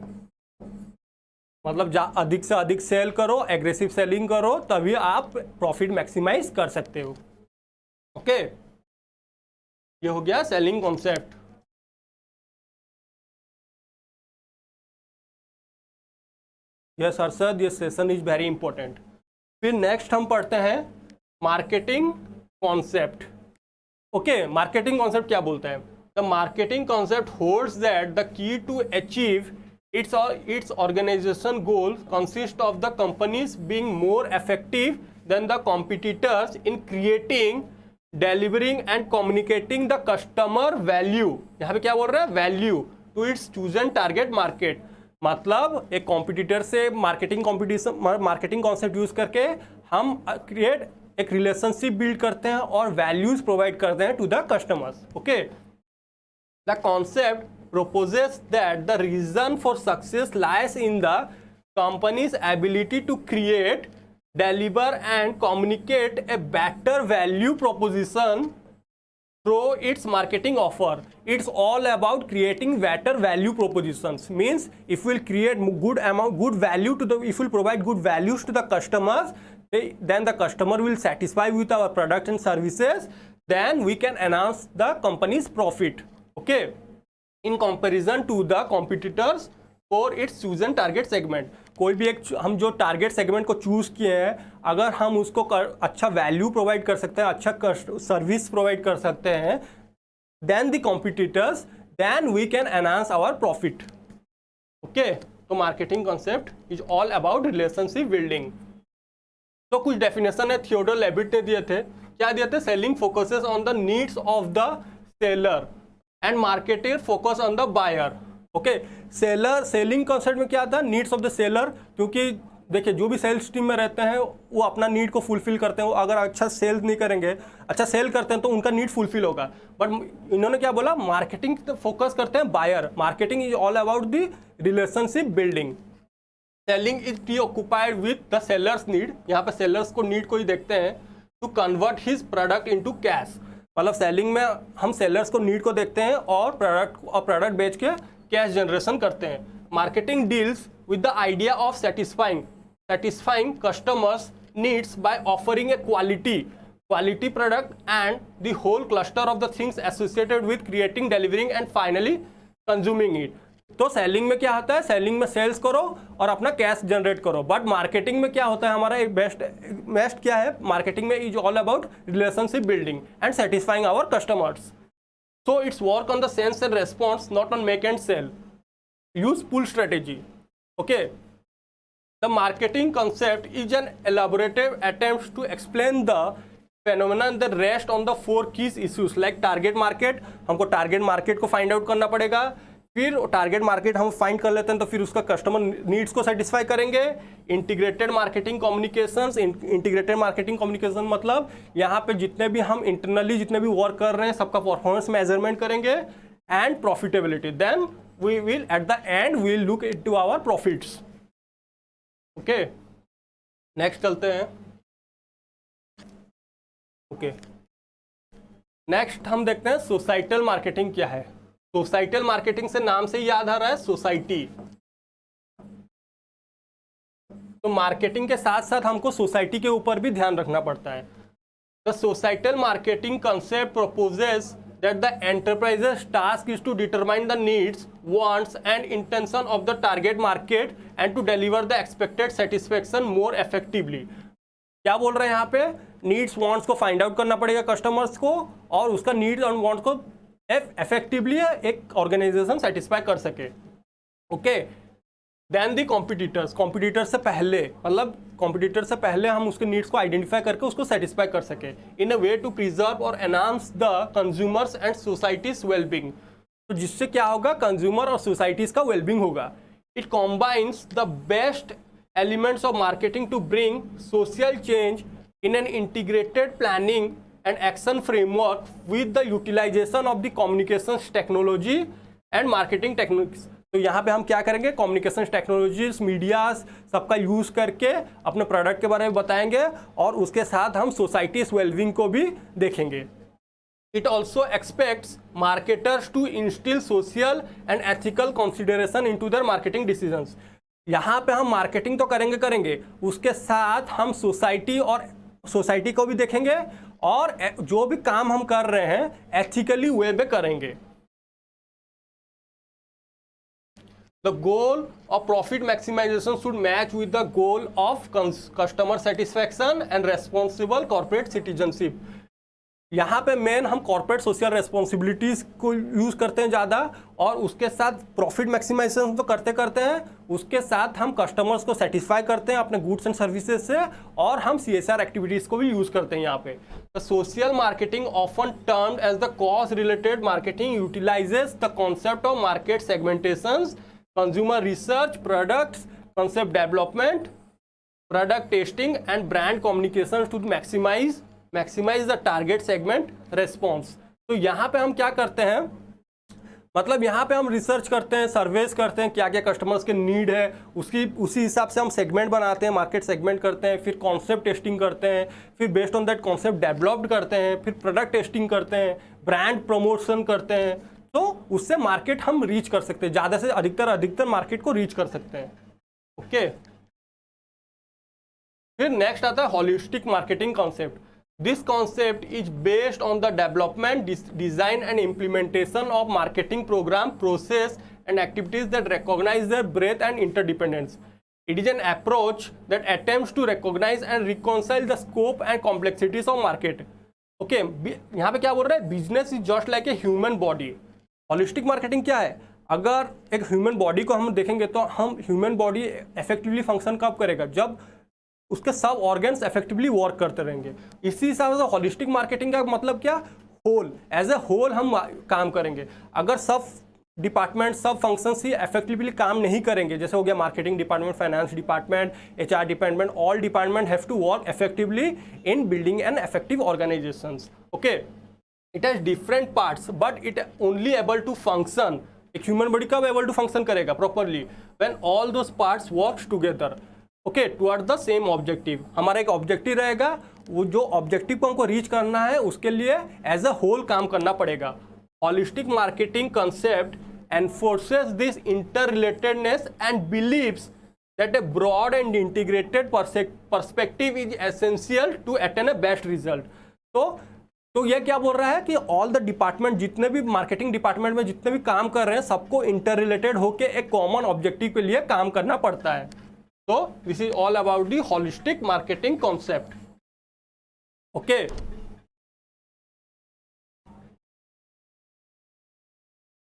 Speaker 2: मतलब अधिक से अधिक सेल करो, एग्रेसिव सेलिंग करो, तभी आप प्रॉफिट मैक्सिमाइज कर सकते हो. ओके, ये हो गया सेलिंग कॉन्सेप्ट. यस अरशद, ये सेशन इज वेरी इंपॉर्टेंट. फिर नेक्स्ट हम पढ़ते हैं marketing concept. Okay, marketing concept क्या बोलते हैं? The marketing concept holds that the key to achieve its organization goals consist of the companies being more effective than the competitors in creating, delivering and communicating the customer value. यहाँ पे क्या बोल रहा है, value to its chosen target market. मतलब एक competitor से marketing concept use करके हम क्रिएट एक रिलेशनशिप बिल्ड करते हैं और वैल्यूज प्रोवाइड करते हैं to the customers. Okay, the concept proposes that the reason for success lies in the company's ability to create, deliver and communicate a better value proposition through its marketing offer. It's all about creating better value propositions. Means if we'll create good value to the, if we'll provide good values to the customers, then the customer will satisfy with our product and services. Then we can enhance the company's profit. Okay. In comparison to the competitors for its chosen target segment. कोई भी एक हम जो target segment को choose किए हैं, अगर हम उसको अच्छा वैल्यू प्रोवाइड कर सकते हैं, अच्छा सर्विस प्रोवाइड कर सकते हैं, then the competitors, then we can enhance our profit. Okay, तो marketing concept is all about relationship building. तो कुछ डेफिनेशन है थियोडोर लेविट ने दिए थे. क्या दिए थे? Selling focuses on the needs of the seller and marketer focus on the buyer. Okay, selling concept में क्या आता है, नीड्स ऑफ द सेलर. क्योंकि देखिए जो भी सेल्स टीम में रहते हैं वो अपना नीड को फुलफिल करते हैं. अगर अच्छा सेल नहीं करेंगे, अच्छा सेल करते हैं तो उनका नीड फुलफिल होगा. बट इन्होंने क्या बोला, मार्केटिंग फोकस करते हैं buyer. Marketing is all about the relationship building. Selling is preoccupied with the sellers need. यहाँ पे सेलर्स को नीड को ही देखते हैं to convert his product into cash. मतलब सेलिंग में हम सेलर्स को नीड को देखते हैं और प्रोडक्ट बेच के कैश जनरेशन करते हैं. Marketing deals with the idea of satisfying customers needs by offering a quality product and the whole cluster of the things associated with creating, delivering and finally consuming it. तो selling में क्या होता है, selling में sales करो और अपना cash generate करो. बट मार्केटिंग में क्या होता है, हमारा एक बेस्ट क्या है, मार्केटिंग में is all about relationship building and satisfying our customers. So it's work on the sense and response, not on make and sell. Use pull strategy. Okay, the marketing concept is an elaborative attempt to explain the phenomenon that rest on the 4 key issues like target market. हमको target market को find out करना पड़ेगा. फिर target market हम find कर लेते हैं तो फिर उसका कस्टमर नीड्स को सेटिस्फाई करेंगे. Integrated marketing communications. Integrated marketing communication मतलब यहाँ पे जितने भी हम इंटरनली जितने भी वर्क कर रहे हैं सबका परफॉर्मेंस मेजरमेंट करेंगे. And profitability. Then we will at the end we will look into our profits. Okay, next चलते हैं. ओके, नेक्स्ट हम देखते हैं सोसाइटल मार्केटिंग क्या है. सोसाइटल मार्केटिंग से नाम से ही याद आ रहा है सोसाइटी. तो मार्केटिंग के साथ साथ हमको सोसाइटी के ऊपर भी ध्यान रखना पड़ता है. The societal marketing concept proposes that the enterprise's task is to determine the needs, wants and intention of the target market and to deliver the expected satisfaction more effectively. क्या बोल रहे हैं यहाँ पे, नीड्स वांट्स को find out करना पड़ेगा customers को, और उसका नीड्स और वांट्स को इफेक्टिवली एक ऑर्गेनाइजेशन सेटिस्फाई कर सके. ओके, देन दी कॉम्पिटिटर्स से पहले, मतलब कॉम्पिटिटर से पहले हम उसके नीड्स को आइडेंटिफाई करके उसको सेटिस्फाई कर सके इन अ वे टू प्रिजर्व और enhance the consumers and societies wellbeing. तो जिससे क्या होगा, कंज्यूमर और सोसाइटीज का वेलबींग होगा. It combines the best elements of marketing to bring social change in an integrated planning and action framework with the utilization of the communications technology and marketing techniques. तो यहाँ पे हम क्या करेंगे, communication technologies, medias सबका use करके अपने product के बारे में बताएंगे और उसके साथ हम सोसाइटीज वेलबींग को भी देखेंगे. It also expects marketers to instil social and ethical consideration into their marketing decisions. यहाँ पे हम मार्केटिंग तो करेंगे, उसके साथ हम सोसाइटी को भी देखेंगे और जो भी काम हम कर रहे हैं एथिकली वे में करेंगे. The goal of profit maximization should match with the goal of customer satisfaction and responsible corporate citizenship. यहाँ पे मेन हम कॉर्पोरेट सोशल रेस्पॉन्सिबिलिटीज़ को यूज़ करते हैं ज़्यादा, और उसके साथ प्रॉफिट मैक्सिमाइजेशन तो करते हैं, उसके साथ हम कस्टमर्स को सेटिस्फाई करते हैं अपने गुड्स एंड सर्विसेज से, और हम CSR एक्टिविटीज़ को भी यूज़ करते हैं यहाँ पे. The social marketing often termed as the cause related marketing utilizes the concept of market segmentation, consumer research, products concept development, product testing and brand communications to maximize the target segment response. तो यहाँ पे हम क्या करते हैं, मतलब यहाँ पे हम रिसर्च करते हैं, सर्वेस करते हैं, क्या क्या कस्टमर्स के नीड है, उसी हिसाब से हम सेगमेंट बनाते हैं, मार्केट सेगमेंट करते हैं, फिर कॉन्सेप्ट टेस्टिंग करते हैं, फिर based on that concept developed करते हैं, फिर प्रोडक्ट टेस्टिंग करते हैं, ब्रांड प्रमोशन करते हैं. तो उससे मार्केट हम रीच कर सकते हैं, ज़्यादा से अधिकतर मार्केट को रीच कर सकते हैं. ओके, फिर नेक्स्ट आता है holistic marketing concept. This concept is based on the development, design and implementation of marketing program, process and activities that recognize their breadth and interdependence. It is an approach that attempts to recognize and reconcile the scope and complexities of market. Okay, यहाँ पे क्या बोल रहा है, business is just like a human body. Holistic marketing क्या है, अगर एक ह्यूमन बॉडी को हम देखेंगे तो हम ह्यूमन बॉडी इफेक्टिवली फंक्शन कब करेगा, जब उसके सब ऑर्गन्स इफेक्टिवली वर्क करते रहेंगे. इसी हिसाब से होलिस्टिक मार्केटिंग का मतलब क्या, होल, एज ए होल हम काम करेंगे. अगर सब डिपार्टमेंट, सब फंक्शंस ही इफेक्टिवली काम नहीं करेंगे, जैसे हो गया marketing department, finance department, HR department, all department have to work effectively in building an effective organizations. Okay, it has different parts but it only able to function. एक human body कब able to function करेगा properly, when all those parts works together. Okay, toward the same objective. हमारा एक objective रहेगा, वो जो objective को हमको रीच करना है उसके लिए एज अ होल काम करना पड़ेगा. Holistic marketing concept enforces this interrelatedness and believes that a broad and integrated perspective is essential to attain a best result. तो ये क्या बोल रहा है कि ऑल द डिपार्टमेंट, जितने भी मार्केटिंग डिपार्टमेंट में जितने भी काम कर रहे हैं, सबको इंटर रिलेटेड होकर एक कॉमन ऑब्जेक्टिव के लिए काम करना पड़ता है. So this is all about the holistic marketing concept. Okay.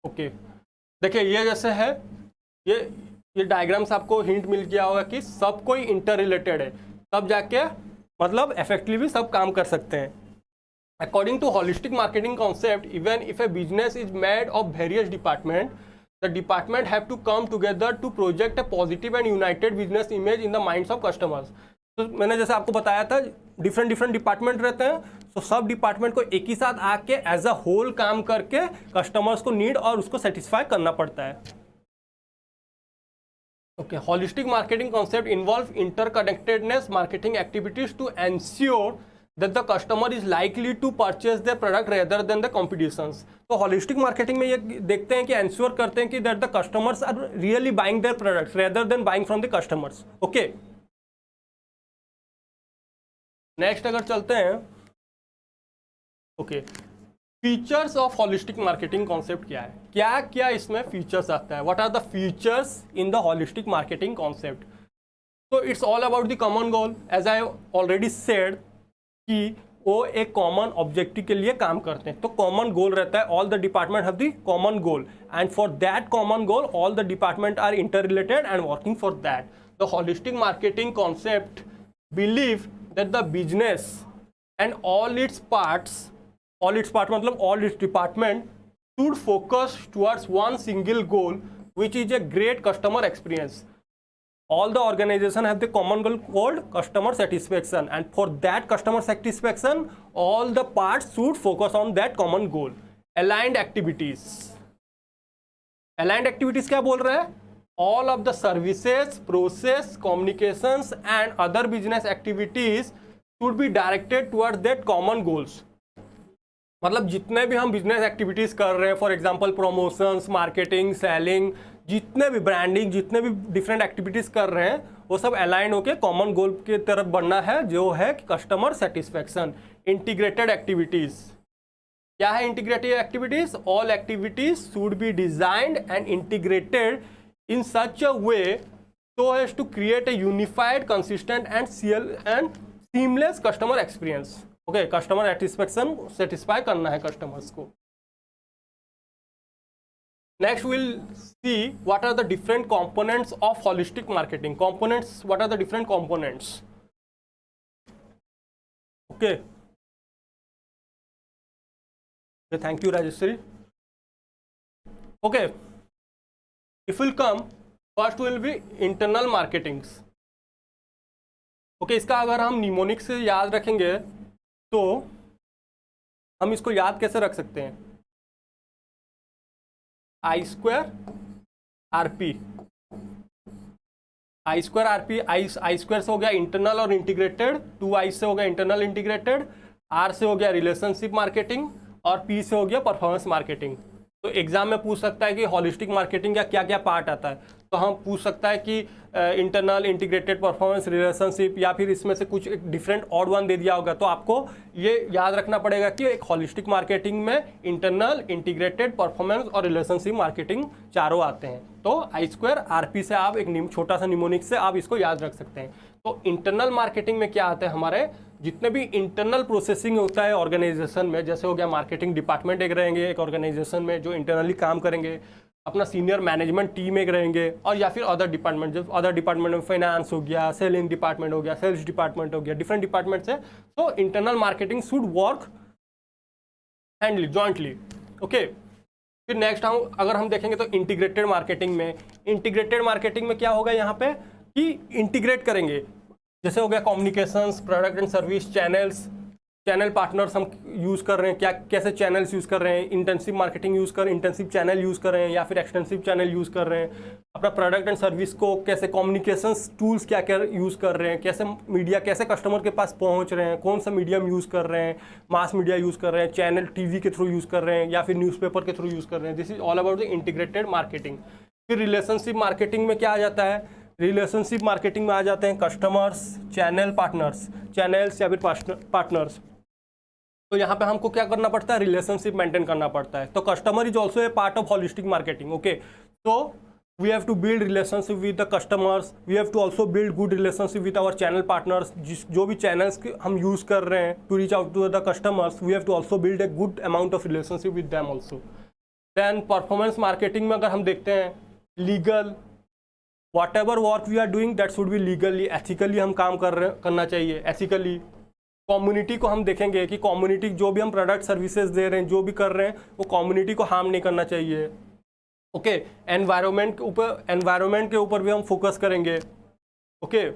Speaker 2: Okay. देखिए ये जैसे है, ये डायग्राम्स आपको हिंट मिल गया होगा कि सब कोई इंटर रिलेटेड है, तब जाके मतलब इफेक्टिवली सब काम कर सकते हैं. According to holistic marketing concept, even if a business is made of various departments, the department have to come together to project a positive and united business image in the minds of customers. तो मैंने जैसे आपको बताया था, different department रहते हैं, तो सब डिपार्टमेंट को एक ही साथ आके एज अ होल काम करके कस्टमर्स को नीड और उसको सेटिस्फाई करना पड़ता है. Okay, holistic marketing concept involve interconnectedness marketing activities to ensure that the customer is likely to purchase their product rather than the competitions. तो holistic marketing में ये देखते हैं कि ensure करते हैं कि that the customers are really buying their products rather than buying from the customers. Okay. Next अगर चलते हैं, okay, features of holistic marketing concept क्या है, क्या क्या इसमें फीचर्स आता है, what are the features in the holistic marketing concept. तो it's all about the common goal, as I already said कि वो एक कॉमन ऑब्जेक्टिव के लिए काम करते हैं। तो कॉमन गोल रहता है, all the department have the common goal and for that common goal all the department are interrelated and working for that. The holistic marketing concept believe that the business and all its parts मतलब all its department should focus towards one single goal, which is a great customer experience. All the organization have the common goal called customer satisfaction, and for that customer satisfaction all the parts should focus on that common goal. Aligned activities क्या बोल रहा है, all of the services, process, communications and other business activities should be directed towards that common goals. मतलब जितने भी हम business activities कर रहे हैं, for example promotions, marketing, selling, जितने भी ब्रांडिंग, जितने भी डिफरेंट एक्टिविटीज़ कर रहे हैं, वो सब अलाइन होकर कॉमन गोल की तरफ बढ़ना है, जो है कस्टमर सेटिस्फैक्शन। इंटीग्रेटेड एक्टिविटीज़ क्या है, integrated activities, all activities should be designed and integrated in such a way so as to create a unified, consistent and seamless customer experience. Okay, customer satisfaction satisfy करना है customers को। Next will see what are the different components of holistic marketing. Components, what are the different components. Okay, thank you Rajeshwari. Okay, if will come first will be internal marketings. Okay, इसका अगर हम mnemonic से याद रखेंगे तो हम इसको याद कैसे रख सकते हैं, आई स्क्वायर आर पी। आई स्क्वायर आर पी, आई स्क्वायर से हो गया इंटरनल और इंटीग्रेटेड, 2 से हो गया इंटरनल इंटीग्रेटेड, आर से हो गया रिलेशनशिप मार्केटिंग और पी से हो गया परफॉर्मेंस मार्केटिंग। तो एग्जाम में पूछ सकता है कि हॉलिस्टिक मार्केटिंग का क्या क्या पार्ट आता है, तो हम पूछ सकता है कि इंटरनल, इंटीग्रेटेड, परफॉर्मेंस, रिलेशनशिप, या फिर इसमें से कुछ एक डिफरेंट ऑड वन दे दिया होगा। तो आपको ये याद रखना पड़ेगा कि एक हॉलिस्टिक मार्केटिंग में इंटरनल, इंटीग्रेटेड, परफॉर्मेंस और रिलेशनशिप मार्केटिंग चारों आते हैं। तो आई स्क्वायर आर पी से आप एक छोटा सा निमोनिक से आप इसको याद रख सकते हैं। तो इंटरनल मार्केटिंग में क्या आता है, हमारे जितने भी इंटरनल प्रोसेसिंग होता है ऑर्गेनाइजेशन में, जैसे हो गया मार्केटिंग डिपार्टमेंट एक रहेंगे एक ऑर्गेनाइजेशन में जो इंटरनली काम करेंगे, अपना सीनियर मैनेजमेंट टीम एक रहेंगे, और या फिर अदर डिपार्टमेंट, जब अदर डिपार्टमेंट में फाइनेंस हो गया, सेलिंग डिपार्टमेंट हो गया, सेल्स डिपार्टमेंट हो गया, डिफरेंट डिपार्टमेंट्स है। तो internal marketing should work handily jointly. Okay, फिर नेक्स्ट अगर हम देखेंगे तो इंटीग्रेटेड मार्केटिंग में क्या होगा यहाँ पे कि इंटीग्रेट करेंगे, जैसे हो गया communications, product and service, channel partners हम यूज़ कर रहे हैं, क्या कैसे चैनल्स यूज़ कर रहे हैं, इंटेंसिव मार्केटिंग यूज़ कर, इंटेंसिव चैनल यूज़ कर रहे हैं या फिर एक्सटेंसिव चैनल यूज़ कर रहे हैं, अपना प्रोडक्ट एंड सर्विस को कैसे, कम्युनिकेशंस टूल्स क्या क्या यूज़ कर रहे हैं, कैसे मीडिया, कैसे कस्टमर के पास पहुंच रहे हैं, कौन सा मीडियम यूज़ कर रहे हैं, मास मीडिया यूज़ कर रहे हैं, चैनल टीवी के थ्रू यूज़ कर रहे हैं या फिर न्यूज़पेपर के थ्रू यूज़ कर रहे हैं। This is all about the integrated marketing. फिर रिलेशनशिप मार्केटिंग में क्या आ जाता है, रिलेशनशिप मार्केटिंग में आ जाते हैं कस्टमर्स, चैनल्स या फिर पार्टनर्स। तो यहाँ पे हमको क्या करना पड़ता है, रिलेशनशिप मेंटेन करना पड़ता है। तो customer is also a part of holistic marketing. Okay, तो we have to build relationship with the customers, we have to also build good relationship with our channel partners. जो भी चैनल्स हम use कर रहे हैं to reach out to the customers, we have to also build a good amount of relationship with them also. Then performance marketing में अगर हम देखते हैं, legal, what ever work we are doing that should be legally, ethically हम काम करना चाहिए, ethically. Community को हम देखेंगे कि कम्युनिटी जो भी हम प्रोडक्ट सर्विसेज दे रहे हैं, जो भी कर रहे हैं, वो कम्युनिटी को हार्म नहीं करना चाहिए। ओके, एनवायरनमेंट के ऊपर भी हम फोकस करेंगे। ओके,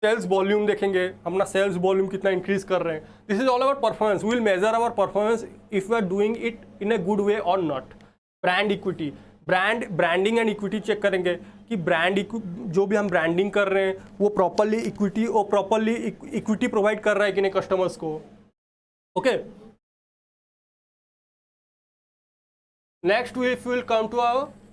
Speaker 2: सेल्स वॉल्यूम देखेंगे, अपना सेल्स वॉल्यूम कितना इंक्रीज कर रहे हैं। This is all about performance. We will measure our performance if we are doing it in a good way और not. Brand equity, branding and equity check करेंगे कि जो भी हम ब्रांडिंग कर रहे हैं वो प्रॉपरली इक्विटी प्रोवाइड कर रहा है कि नहीं कस्टमर्स को। Okay, next if will come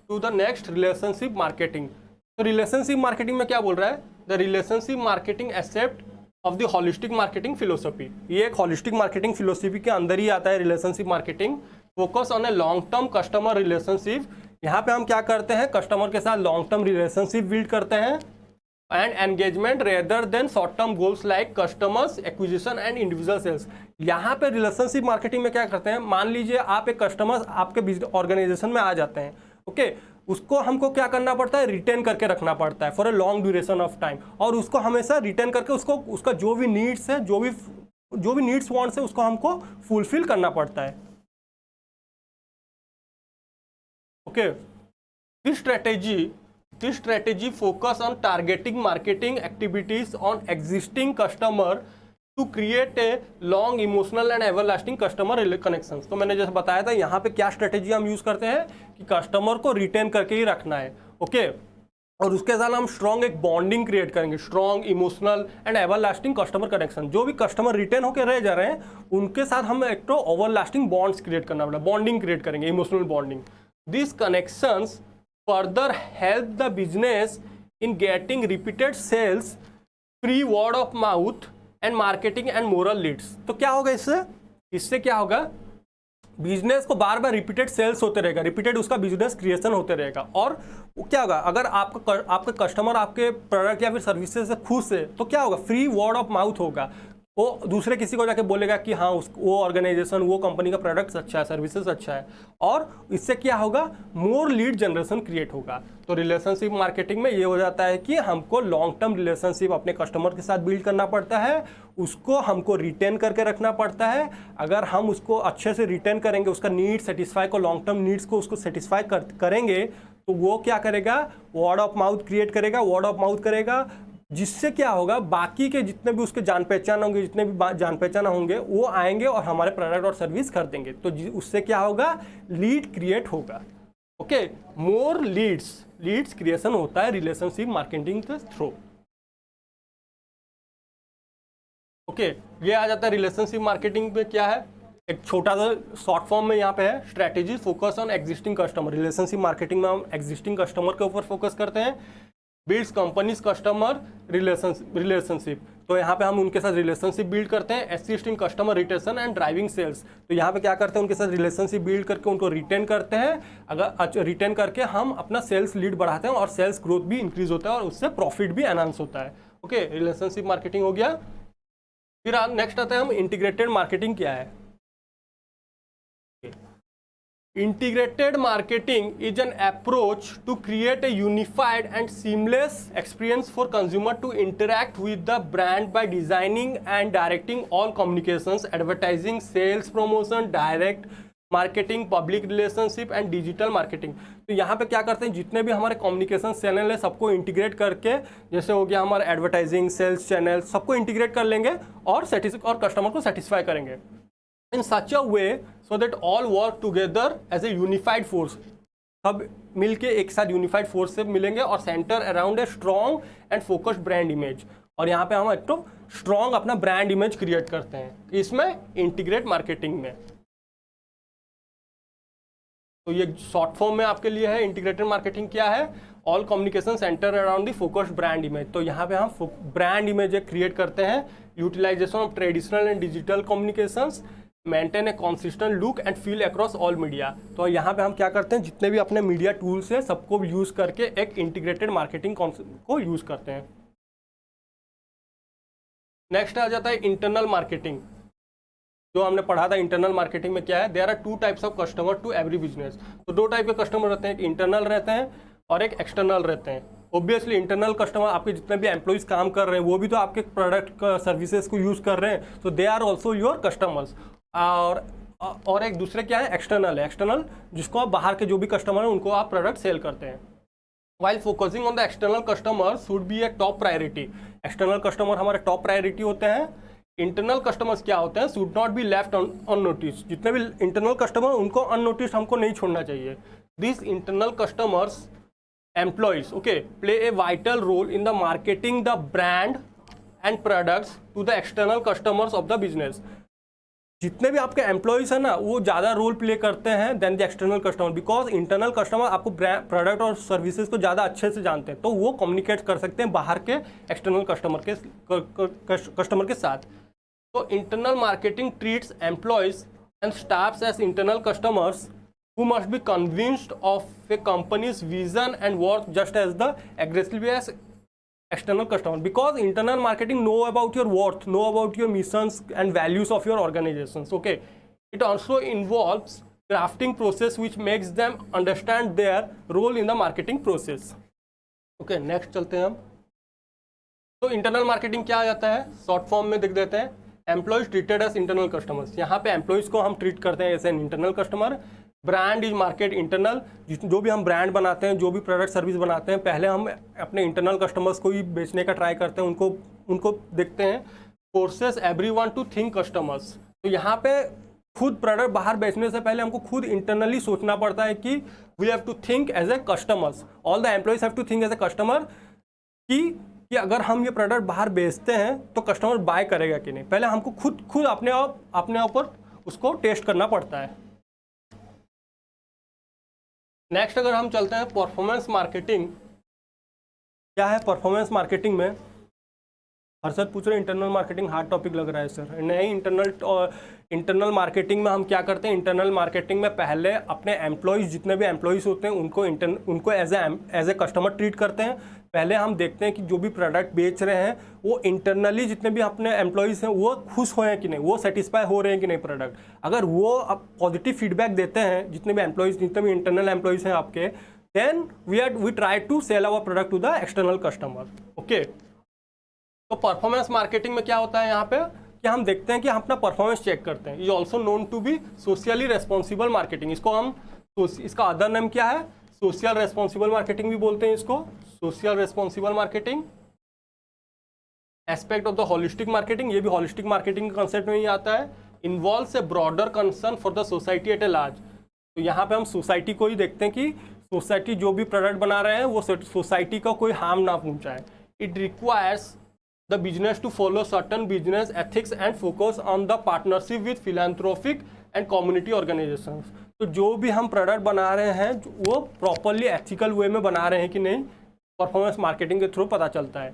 Speaker 2: to the next, relationship marketing. तो रिलेशनशिप मार्केटिंग में क्या बोल रहा है, the relationship marketing except of the holistic marketing philosophy. ये एक होलिस्टिक मार्केटिंग फिलोसफी के अंदर ही आता है relationship marketing. Focus on a long term customer relationship. यहाँ पे हम क्या करते हैं, कस्टमर के साथ लॉन्ग टर्म रिलेशनशिप बिल्ड करते हैं and engagement rather than short term goals like customers acquisition and individual cells. यहाँ पे रिलेशनशिप मार्केटिंग में क्या करते हैं, मान लीजिए आप एक कस्टमर आपके बिजनेस ऑर्गेनाइजेशन में आ जाते हैं, ओके, उसको हमको क्या करना पड़ता है, रिटेन करके रखना पड़ता है for a long duration of time, और उसको हमेशा रिटेन करके उसको उसका जो भी नीड्स है, जो भी नीड्स वांट्स है, उसको हमको फुलफिल करना पड़ता है। Okay, this strategy focus on targeting marketing activities on existing customer to create a long emotional and everlasting customer connections। तो मैंने जैसे बताया था, यहाँ पे क्या स्ट्रेटेजी हम यूज करते हैं कि कस्टमर को रिटेन करके ही रखना है, ओके, और उसके साथ हम स्ट्रॉन्ग एक बॉन्डिंग क्रिएट करेंगे, strong emotional and everlasting customer connection. जो भी कस्टमर रिटेन होकर रह जा रहे हैं उनके साथ हम एक तो ओवरलास्टिंग बॉन्ड्स क्रिएट करना पड़ेगा, बॉन्डिंग क्रिएट करेंगे, emotional bonding. This connections further help the business in getting repeated sales, free word of mouth and marketing and moral leads। तो क्या होगा इससे क्या होगा, बिजनेस को बार बार रिपीटेड सेल्स होते रहेगा, रिपीटेड उसका बिजनेस क्रिएशन होते रहेगा, और क्या होगा, अगर आपका कस्टमर आपके प्रोडक्ट या फिर सर्विसेज से खुश है तो क्या होगा, फ्री वर्ड ऑफ माउथ होगा, वो दूसरे किसी को जाके बोलेगा कि हाँ वो ऑर्गेनाइजेशन, वो कंपनी का प्रोडक्ट्स अच्छा है, सर्विसेज अच्छा है, और इससे क्या होगा, मोर लीड जनरेशन क्रिएट होगा। तो रिलेशनशिप मार्केटिंग में ये हो जाता है कि हमको लॉन्ग टर्म रिलेशनशिप अपने कस्टमर के साथ बिल्ड करना पड़ता है, उसको हमको रिटेन करके रखना पड़ता है। अगर हम उसको अच्छे से रिटेन करेंगे, उसका नीड सेटिस्फाई को, लॉन्ग टर्म नीड्स को उसको सेटिस्फाई करेंगे, तो वो क्या करेगा, वर्ड ऑफ माउथ क्रिएट करेगा, वर्ड ऑफ माउथ करेगा, जिससे क्या होगा, बाकी के जितने भी उसके जान पहचान होंगे, जितने भी जान पहचान होंगे, वो आएंगे और हमारे प्रोडक्ट और सर्विस खरीदेंगे। तो उससे क्या होगा, लीड क्रिएट होगा। ओके, मोर लीड्स क्रिएशन होता है रिलेशनशिप मार्केटिंग के थ्रू। ओके, ये आ जाता है रिलेशनशिप मार्केटिंग में क्या है, एक छोटा सा शॉर्ट फॉर्म में यहाँ पे है, strategy focus on existing customer. Relationship marketing में हम एग्जिस्टिंग कस्टमर के ऊपर फोकस करते हैं। बिल्ड्स कंपनीज कस्टमर रिलेशनशिप, तो यहाँ पे हम उनके साथ रिलेशनशिप बिल्ड करते हैं। Assist in customer retention and driving sales, तो यहाँ पे क्या करते हैं, उनके साथ रिलेशनशिप बिल्ड करके उनको रिटेन करते हैं। अगर रिटेन करके हम अपना सेल्स लीड बढ़ाते हैं और सेल्स ग्रोथ भी इंक्रीज होता है और उससे प्रॉफिट भी एनहांस होता है। ओके, रिलेशनशिप मार्केटिंग हो गया। फिर नेक्स्ट आता है हम इंटीग्रेटेड मार्केटिंग क्या है। Integrated marketing is an approach to create a unified and seamless experience for consumer to interact with the brand by designing and directing all communications, advertising, sales, promotion, direct marketing, public relationship and digital marketing। तो यहाँ पे क्या करते हैं, जितने भी हमारे communication channel है सबको इंटीग्रेट करके, जैसे हो गया हमारा एडवर्टाइजिंग, सेल्स चैनल, सबको इंटीग्रेट कर लेंगे और कस्टमर को सेटिस्फाई करेंगे in such a way so that all work together as a unified force। सब मिलके एक साथ यूनिफाइड फोर्स से मिलेंगे और centre around a strong and focused brand image. और यहाँ पे हम एक तो स्ट्रॉन्ग अपना ब्रांड इमेज क्रिएट करते हैं इसमें इंटीग्रेट मार्केटिंग में। तो ये शॉर्ट फॉर्म में आपके लिए है इंटीग्रेटेड मार्केटिंग क्या है, all communication centre around the focused brand image. तो यहाँ पे हम ब्रांड इमेज क्रिएट करते हैं, utilization of traditional and digital communications, maintain a consistent look and feel across all media. तो यहाँ पे हम क्या करते हैं, जितने भी अपने मीडिया टूल्स हैं सबको यूज करके एक इंटीग्रेटेड मार्केटिंग को यूज करते हैं। नेक्स्ट आ जाता है इंटरनल मार्केटिंग, जो हमने पढ़ा था। इंटरनल मार्केटिंग में क्या है, there are two types of customer to every business. तो दो टाइप के कस्टमर रहते हैं, एक इंटरनल रहते हैं और एक एक्सटर्नल रहते हैं। ऑब्वियसली इंटरनल कस्टमर आपके जितने भी एम्प्लॉइज काम कर रहे हैं वो भी तो आपके प्रोडक्ट सर्विसेज को यूज कर रहे हैं, तो they are also your customers. और एक दूसरे क्या है, एक्सटर्नल है, एक्सटर्नल जिसको आप बाहर के जो भी कस्टमर हैं उनको आप प्रोडक्ट सेल करते हैं। While focusing on the external customer should be A top priority. External customer हमारे टॉप प्रायोरिटी होते हैं। इंटरनल कस्टमर्स क्या होते हैं, should not be left unnoticed. जितने भी इंटरनल कस्टमर उनको अननोटिस हमको नहीं छोड़ना चाहिए। This internal customers employees play a vital role in the marketing the brand and products to the external customers of the business। जितने भी आपके एम्प्लॉयज़ हैं ना वो ज़्यादा रोल प्ले करते हैं then the external customer, because internal customer आपको प्रोडक्ट और सर्विसेज को ज़्यादा अच्छे से जानते हैं, तो वो कम्युनिकेट कर सकते हैं बाहर के एक्सटर्नल कस्टमर के साथ। तो internal marketing treats employees and staffs as internal customers who must be convinced of a company's vision and worth just as the aggressively as external customer, because internal marketing know about your worth, know about your missions and values of your organizations. Okay, it also involves crafting process which makes them understand their role in the marketing process. Okay, next चलते हैं हम। तो internal marketing क्या आ जाता है, short form में देख देते हैं। Employees treated as internal customers, यहाँ पे एम्प्लॉयज को हम ट्रीट करते हैं as an internal customer. Brand is market internal, जो भी हम ब्रांड बनाते हैं, जो भी प्रोडक्ट सर्विस बनाते हैं, पहले हम अपने इंटरनल कस्टमर्स को ही बेचने का ट्राई करते हैं, उनको देखते हैं। Forces everyone to think customers, तो यहाँ पे खुद प्रोडक्ट बाहर बेचने से पहले हमको खुद इंटरनली सोचना पड़ता है कि we have to think as a customers, all the employees have to think as a customer कि अगर हम ये प्रोडक्ट बाहर बेचते हैं तो कस्टमर बाय करेगा कि नहीं। पहले हमको खुद अपने ऊपर उसको टेस्ट करना पड़ता है। नेक्स्ट अगर हम चलते हैं परफॉर्मेंस मार्केटिंग, क्या है परफॉर्मेंस मार्केटिंग में। हर्षद पूछ रहे इंटरनल मार्केटिंग हार्ड टॉपिक लग रहा है सर। नहीं, इंटरनल मार्केटिंग में हम क्या करते हैं, इंटरनल मार्केटिंग में पहले अपने एम्प्लॉयज़, जितने भी एम्प्लॉयज़ होते हैं उनको एज ए कस्टमर ट्रीट करते हैं। पहले हम देखते हैं कि जो भी प्रोडक्ट बेच रहे हैं वो इंटरनली जितने भी अपने एम्प्लॉयज़ हैं वो खुश हो हैं कि नहीं, वो सेटिस्फाई हो रहे हैं कि नहीं प्रोडक्ट। अगर वो अब पॉजिटिव फीडबैक देते हैं जितने भी इंटरनल एम्प्लॉयज़ हैं आपके, then we try to sell our product to the external customer. Okay, तो परफॉर्मेंस मार्केटिंग में क्या होता है यहाँ पे कि हम देखते हैं कि हम अपना परफॉर्मेंस चेक करते हैं। ये also known to be socially responsible marketing, इसका अदर नेम क्या है, सोशल रेस्पॉन्सिबल मार्केटिंग भी बोलते हैं इसको। Social responsible marketing aspect of the holistic marketing, ये भी होलिस्टिक मार्केटिंग के कंसेप्ट में ही आता है। Involves A broader concern for the society at a large, तो यहाँ पे हम सोसाइटी को ही देखते हैं कि सोसाइटी जो भी प्रोडक्ट बना रहे हैं वो सोसाइटी का कोई हार्म ना पहुँचाए। It requires the business to follow certain business ethics and focus on the partnership with philanthropic and community organizations। तो जो भी हम प्रोडक्ट बना रहे हैं वो प्रॉपरली एथिकल वे में बना रहे हैं कि नहीं, परफॉर्मेंस मार्केटिंग के थ्रू पता चलता है।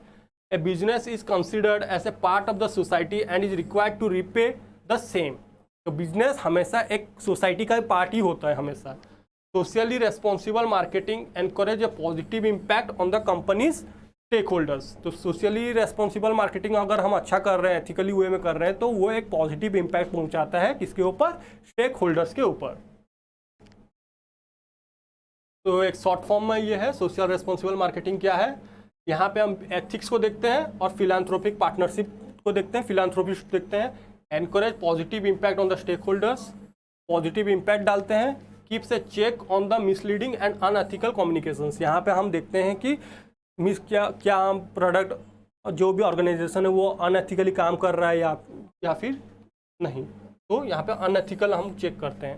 Speaker 2: A business is considered as a part of the society and is required to repay the same. तो बिजनेस हमेशा एक सोसाइटी का पार्ट ही होता है हमेशा। Socially responsible marketing encourage a positive impact on the companies stake holders. तो socially responsible marketing अगर हम अच्छा कर रहे हैं, एथिकली वे में कर रहे हैं, तो वो एक पॉजिटिव इम्पैक्ट पहुंचाता है किसके ऊपर, स्टेक होल्डर्स के ऊपर। तो एक शॉर्ट फॉर्म में ये है सोशल रेस्पॉन्सिबल मार्केटिंग क्या है। यहाँ पे हम एथिक्स को देखते हैं और फिलान्थ्रोपिक पार्टनरशिप को देखते हैं, फिलान्थ्रोपिस्ट देखते हैं। Encourage positive impact on the stakeholders, positive impact डालते हैं। Keeps a check on the misleading and unethical communications, यहाँ पे हम देखते हैं कि क्या प्रोडक्ट जो भी ऑर्गेनाइजेशन है वो अनएथिकली काम कर रहा है या फिर नहीं। तो यहाँ पे अनएथिकल हम चेक करते हैं।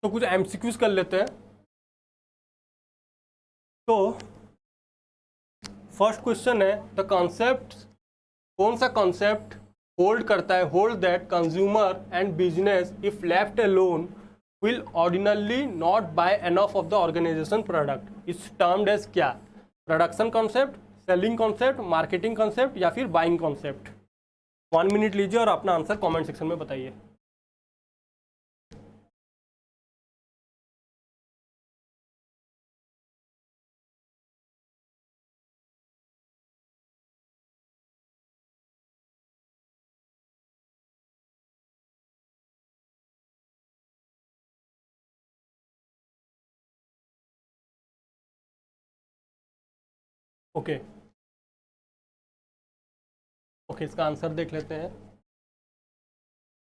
Speaker 2: तो कुछ एमसीक्यूज कर लेते हैं। तो फर्स्ट क्वेश्चन है द कॉन्सेप्ट, कौन सा कॉन्सेप्ट होल्ड करता है, hold that consumer and business if left alone will ordinarily not buy enough of the organization product, is termed as क्या, production concept, selling concept, marketing concept या फिर buying concept. 1 minute लीजिए और अपना answer comment section में बताइए। Okay इसका answer देख लेते हैं।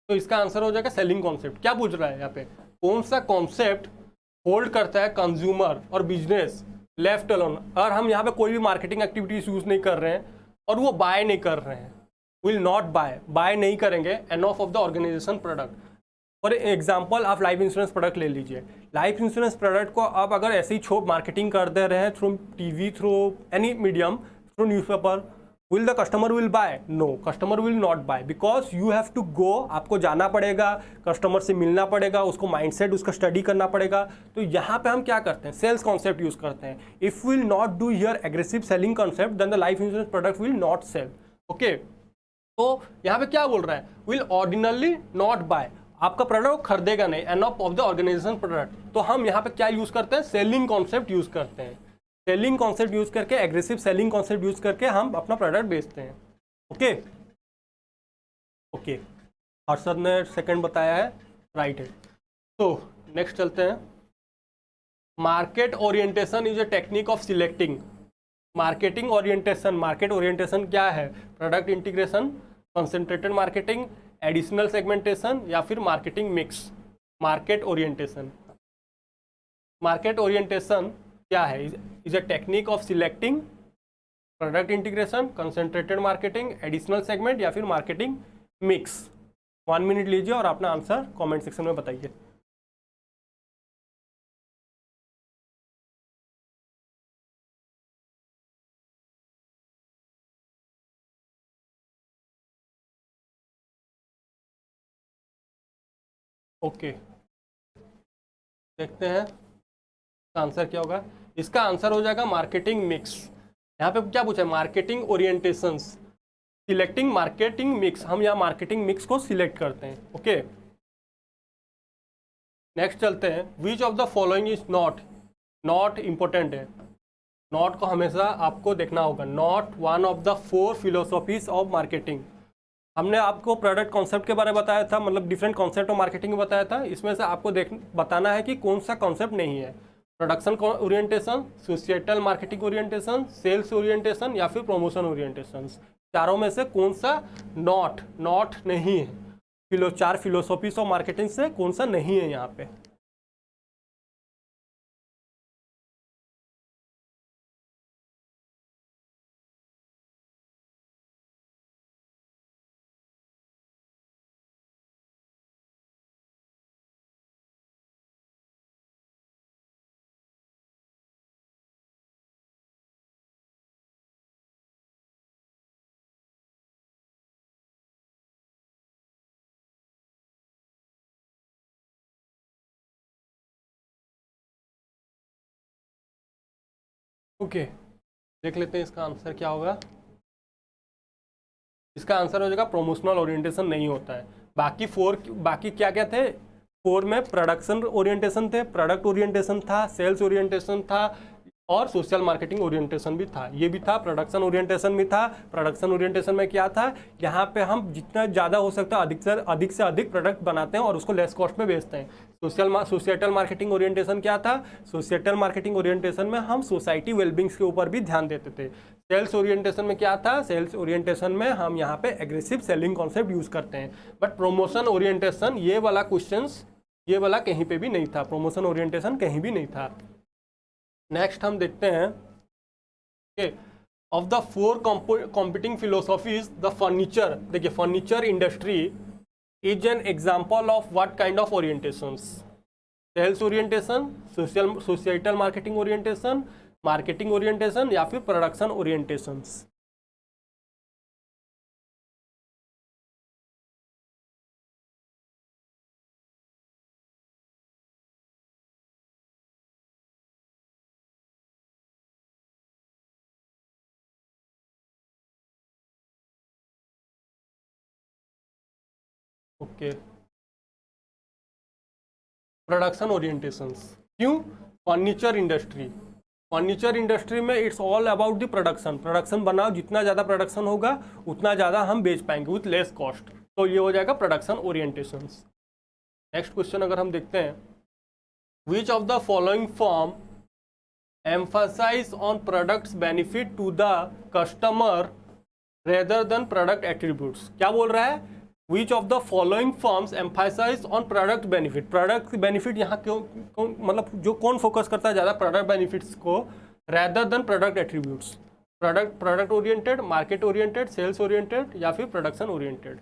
Speaker 2: तो इसका आंसर हो जाएगा सेलिंग कॉन्सेप्ट। क्या पूछ रहा है यहाँ पे, कौन सा कॉन्सेप्ट होल्ड करता है कंज्यूमर और बिजनेस लेफ्ट अलोन, और हम यहाँ पे कोई भी मार्केटिंग एक्टिविटीज यूज नहीं कर रहे हैं और वो बाय नहीं कर रहे हैं, विल नॉट बाय नहीं करेंगे enough of the organization product. For example आप लाइफ इंश्योरेंस प्रोडक्ट ले लीजिए। लाइफ इंश्योरेंस प्रोडक्ट को आप अगर ऐसे ही मार्केटिंग कर दे रहे हैं through TV, through any medium, through newspaper, will the customer will buy? No, customer will not buy, because you have to go, आपको जाना पड़ेगा, कस्टमर से मिलना पड़ेगा, उसको माइंडसेट उसका स्टडी करना पड़ेगा। तो यहाँ पे हम क्या करते हैं, सेल्स कॉन्सेप्ट यूज करते हैं। If will not do here aggressive selling concept then the life insurance product will not sell. Okay, तो यहाँ पे क्या बोल रहा है, विल ऑर्डिनरली नॉट बाय, आपका प्रोडक्ट खरीदेगा नहीं, and of the organization product. तो हम यहाँ पे क्या यूज करते हैं, सेलिंग कॉन्सेप्ट यूज करते हैं। सेलिंग कॉन्सेप्ट यूज करके, एग्रेसिव सेलिंग कॉन्सेप्ट यूज करके हम अपना प्रोडक्ट बेचते हैं। ओके ओके, हर्षद ने सेकंड बताया है, राइट है। तो नेक्स्ट चलते हैं, market orientation is a technique of selecting. Marketing orientation, market orientation क्या है, product integration, concentrated marketing, additional segmentation या फिर marketing mix. Market orientation, market orientation क्या है, is a technique of selecting, product integration, concentrated marketing, additional segment या फिर marketing mix. 1 minute लीजिए और अपना आंसर कमेंट सेक्शन में बताइए। ओके, देखते हैं इसका आंसर क्या होगा। इसका आंसर हो जाएगा मार्केटिंग मिक्स। यहाँ पे क्या पूछा है, marketing orientations, selecting marketing mix, हम यहाँ मार्केटिंग मिक्स को सिलेक्ट करते हैं। ओके, नेक्स्ट चलते हैं, which of the following is not, not important है, नॉट को हमेशा आपको देखना होगा, not one of the 4 philosophies of marketing. हमने आपको प्रोडक्ट कॉन्सेप्ट के बारे में बताया था, मतलब डिफरेंट कॉन्सेप्ट ऑफ मार्केटिंग में बताया था, इसमें से आपको बताना है कि कौन सा कॉन्सेप्ट नहीं है। Production orientation, societal marketing orientation, sales orientation या फिर प्रमोशन ओरिएंटेशन, चारों में से कौन सा नॉट नहीं है, 4 फिलोसॉफीज ऑफ मार्केटिंग से कौन सा नहीं है यहाँ पे। ओके, देख लेते हैं इसका आंसर क्या होगा। इसका आंसर हो जाएगा प्रमोशनल ओरिएंटेशन नहीं होता है। बाकी क्या क्या थे, 4 में प्रोडक्शन ओरिएंटेशन थे, प्रोडक्ट ओरिएंटेशन था, सेल्स ओरिएंटेशन था और सोशल मार्केटिंग ओरिएंटेशन भी था, ये भी था, प्रोडक्शन ओरिएंटेशन भी था। प्रोडक्शन ओरिएंटेशन में क्या था, यहाँ पे हम जितना ज़्यादा हो सकता है अधिक से अधिक प्रोडक्ट बनाते हैं और उसको लेस कॉस्ट में बेचते हैं। सोसाइटल मार्केटिंग ओरिएंटेशन क्या था, सोसाइटल मार्केटिंग ओरिएंटेशन में हम सोसाइटी वेलबिंग्स के ऊपर भी ध्यान देते थे। सेल्स ओरिएंटेशन में क्या था, सेल्स ओरिएंटेशन में हम यहाँ पे एग्रेसिव सेलिंग कॉन्सेप्ट यूज़ करते हैं। बट प्रोमोशन ओरिएंटेशन, ये वाला क्वेश्चंस, ये वाला कहीं पे भी नहीं था, प्रोमोशन ओरिएंटेशन कहीं भी नहीं था। नेक्स्ट हम देखते हैं, of the 4 competing philosophies, the furniture, देखिए furniture industry is an example of what kind of orientations, sales orientation, societal marketing orientation, marketing orientation या फिर production orientations. Okay, production orientations, क्यों, फर्नीचर इंडस्ट्री, फर्नीचर इंडस्ट्री में it's all about the production, production बनाओ, जितना ज़्यादा production होगा उतना ज़्यादा हम बेच पाएंगे विथ लेस कॉस्ट, तो ये हो जाएगा प्रोडक्शन ओरिएंटेशंस। नेक्स्ट क्वेश्चन अगर हम देखते हैं, which of the following form emphasize on products benefit to the customer rather than product attributes, क्या बोल रहा है, which of the following forms emphasize on product benefit, product benefit यहाँ क्यों, मतलब जो कौन फोकस करता है ज़्यादा प्रोडक्ट बेनिफिट्स को, rather than product attributes, product oriented, market oriented, sales oriented या फिर प्रोडक्शन ओरिएंटेड।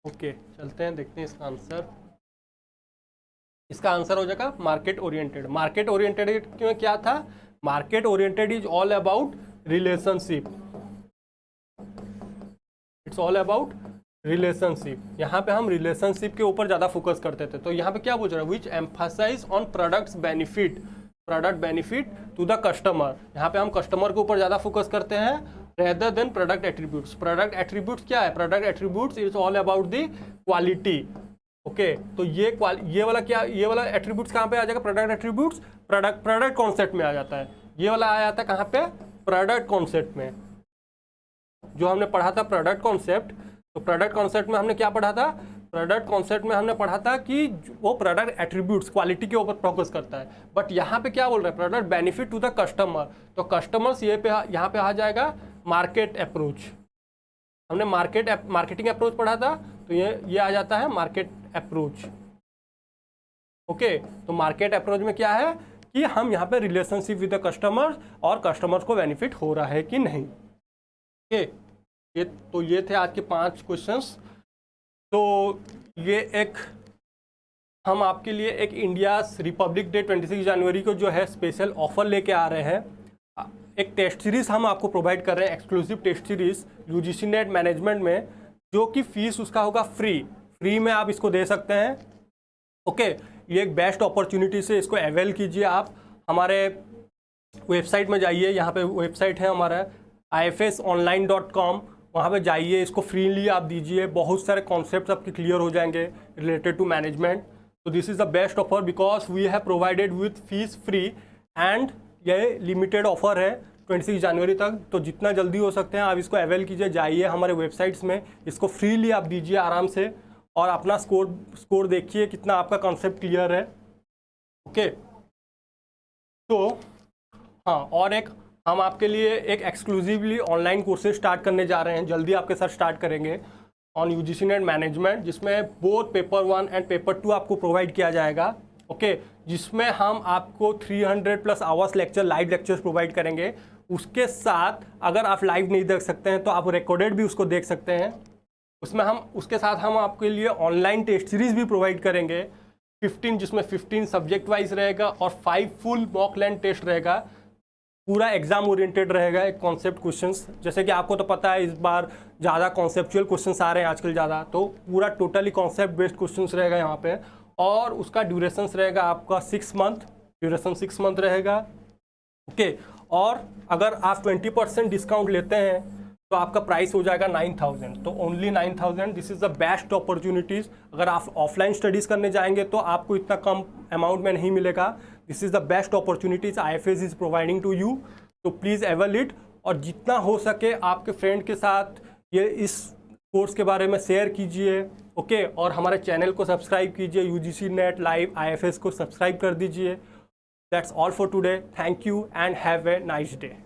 Speaker 2: ओके चलते हैं, देखते हैं इसका आंसर। इसका आंसर हो जाएगा मार्केट ओरिएंटेड। मार्केट ओरिएंटेड में क्या था? Market oriented is all about relationship, it's all about relationship. यहाँ पे हम रिलेशनशिप के ऊपर ज़्यादा फोकस करते थे। तो यहाँ पे क्या बोल रहा है? Which emphasize on products benefit, product benefit to the customer. यहाँ पे हम कस्टमर के ऊपर ज़्यादा फोकस करते हैं rather than product attributes. Product attributes क्या है? Product attributes is all about the quality. Okay तो ये वाला क्या, ये वाला एट्रीब्यूट्स कहाँ पे आ जाएगा? प्रोडक्ट एट्रीब्यूट्स प्रोडक्ट कॉन्सेप्ट में आ जाता है। ये वाला आ जाता है कहाँ पे? प्रोडक्ट कॉन्सेप्ट में। जो हमने पढ़ा था प्रोडक्ट कॉन्सेप्ट, तो प्रोडक्ट कॉन्सेप्ट में हमने क्या पढ़ा था? प्रोडक्ट कॉन्सेप्ट में हमने पढ़ा था कि वो प्रोडक्ट एट्रीब्यूट्स क्वालिटी के ऊपर फोकस करता है। बट यहाँ पे क्या बोल रहा है? Product benefit to the customer. तो कस्टमर्स यहाँ पे आ जाएगा मार्केट अप्रोच। हमने मार्केटिंग अप्रोच पढ़ा था, तो ये आ जाता है मार्केट अप्रोच। ओके तो मार्केट अप्रोच में क्या है कि हम यहाँ पे रिलेशनशिप विद द कस्टमर्स और कस्टमर्स को बेनिफिट हो रहा है कि नहीं। ओके ये थे आज के 5 क्वेश्चंस। तो ये हम आपके लिए एक इंडिया रिपब्लिक डे 26 जनवरी को जो है स्पेशल ऑफर लेके आ रहे हैं। एक टेस्ट सीरीज़ हम आपको प्रोवाइड कर रहे हैं, exclusive test series UGC NET management में, जो कि फीस उसका होगा फ्री में आप इसको दे सकते हैं। ओके ये एक बेस्ट अपॉर्चुनिटी से इसको अवेल कीजिए। आप हमारे वेबसाइट में जाइए, यहाँ पे वेबसाइट है हमारा ifsonline.com, वहाँ पे जाइए, इसको फ्रीली आप दीजिए। बहुत सारे कॉन्सेप्ट्स आपके क्लियर हो जाएंगे रिलेटेड टू मैनेजमेंट। तो this is the best offer because we have provided with fees free and ये लिमिटेड ऑफर है 26 जनवरी तक। तो जितना जल्दी हो सकते हैं आप इसको अवेल कीजिए। जाइए हमारे वेबसाइट्स में, इसको फ्रीली आप दीजिए आराम से और अपना स्कोर देखिए कितना आपका कॉन्सेप्ट क्लियर है। ओके तो हाँ, और हम आपके लिए एक एक्सक्लूसिवली ऑनलाइन कोर्सेज स्टार्ट करने जा रहे हैं, जल्दी आपके साथ स्टार्ट करेंगे ऑन यूजीसी नेट मैनेजमेंट, जिसमें बोथ पेपर 1 एंड पेपर 2 आपको प्रोवाइड किया जाएगा। ओके जिसमें हम आपको 300+ hours lecture, live lectures provide करेंगे। उसके साथ अगर आप लाइव नहीं देख सकते हैं तो आप रिकॉर्डेड भी उसको देख सकते हैं। उसके साथ हम आपके लिए ऑनलाइन टेस्ट सीरीज़ भी प्रोवाइड करेंगे 15, जिसमें 15 सब्जेक्ट वाइज रहेगा और 5 फुल मॉक लैंड टेस्ट रहेगा। पूरा एग्जाम ओरिएंटेड रहेगा, एक कॉन्सेप्ट क्वेश्चंस। जैसे कि आपको तो पता है इस बार ज़्यादा कॉन्सेप्चुअल क्वेश्चंस आ रहे हैं आजकल ज़्यादा, तो पूरा टोटली कॉन्सेप्ट बेस्ड क्वेश्चंस रहेगा यहाँ पे। और उसका ड्यूरेशंस रहेगा आपका 6 मंथ, ड्यूरेशन 6 मंथ रहेगा। ओके और अगर आप 20% डिस्काउंट लेते हैं तो आपका प्राइस हो जाएगा 9000। तो only 9000। This is the best opportunities. अगर आप ऑफलाइन स्टडीज़ करने जाएंगे तो आपको इतना कम अमाउंट में नहीं मिलेगा। This is the best opportunities IFS is providing to you. तो प्लीज़ अवेल इट और जितना हो सके आपके फ्रेंड के साथ ये इस कोर्स के बारे में शेयर कीजिए। ओके और हमारे चैनल को सब्सक्राइब कीजिए, UGC नेट लाइव IFS को सब्सक्राइब कर दीजिए। That's all for today. Thank you and have a nice day.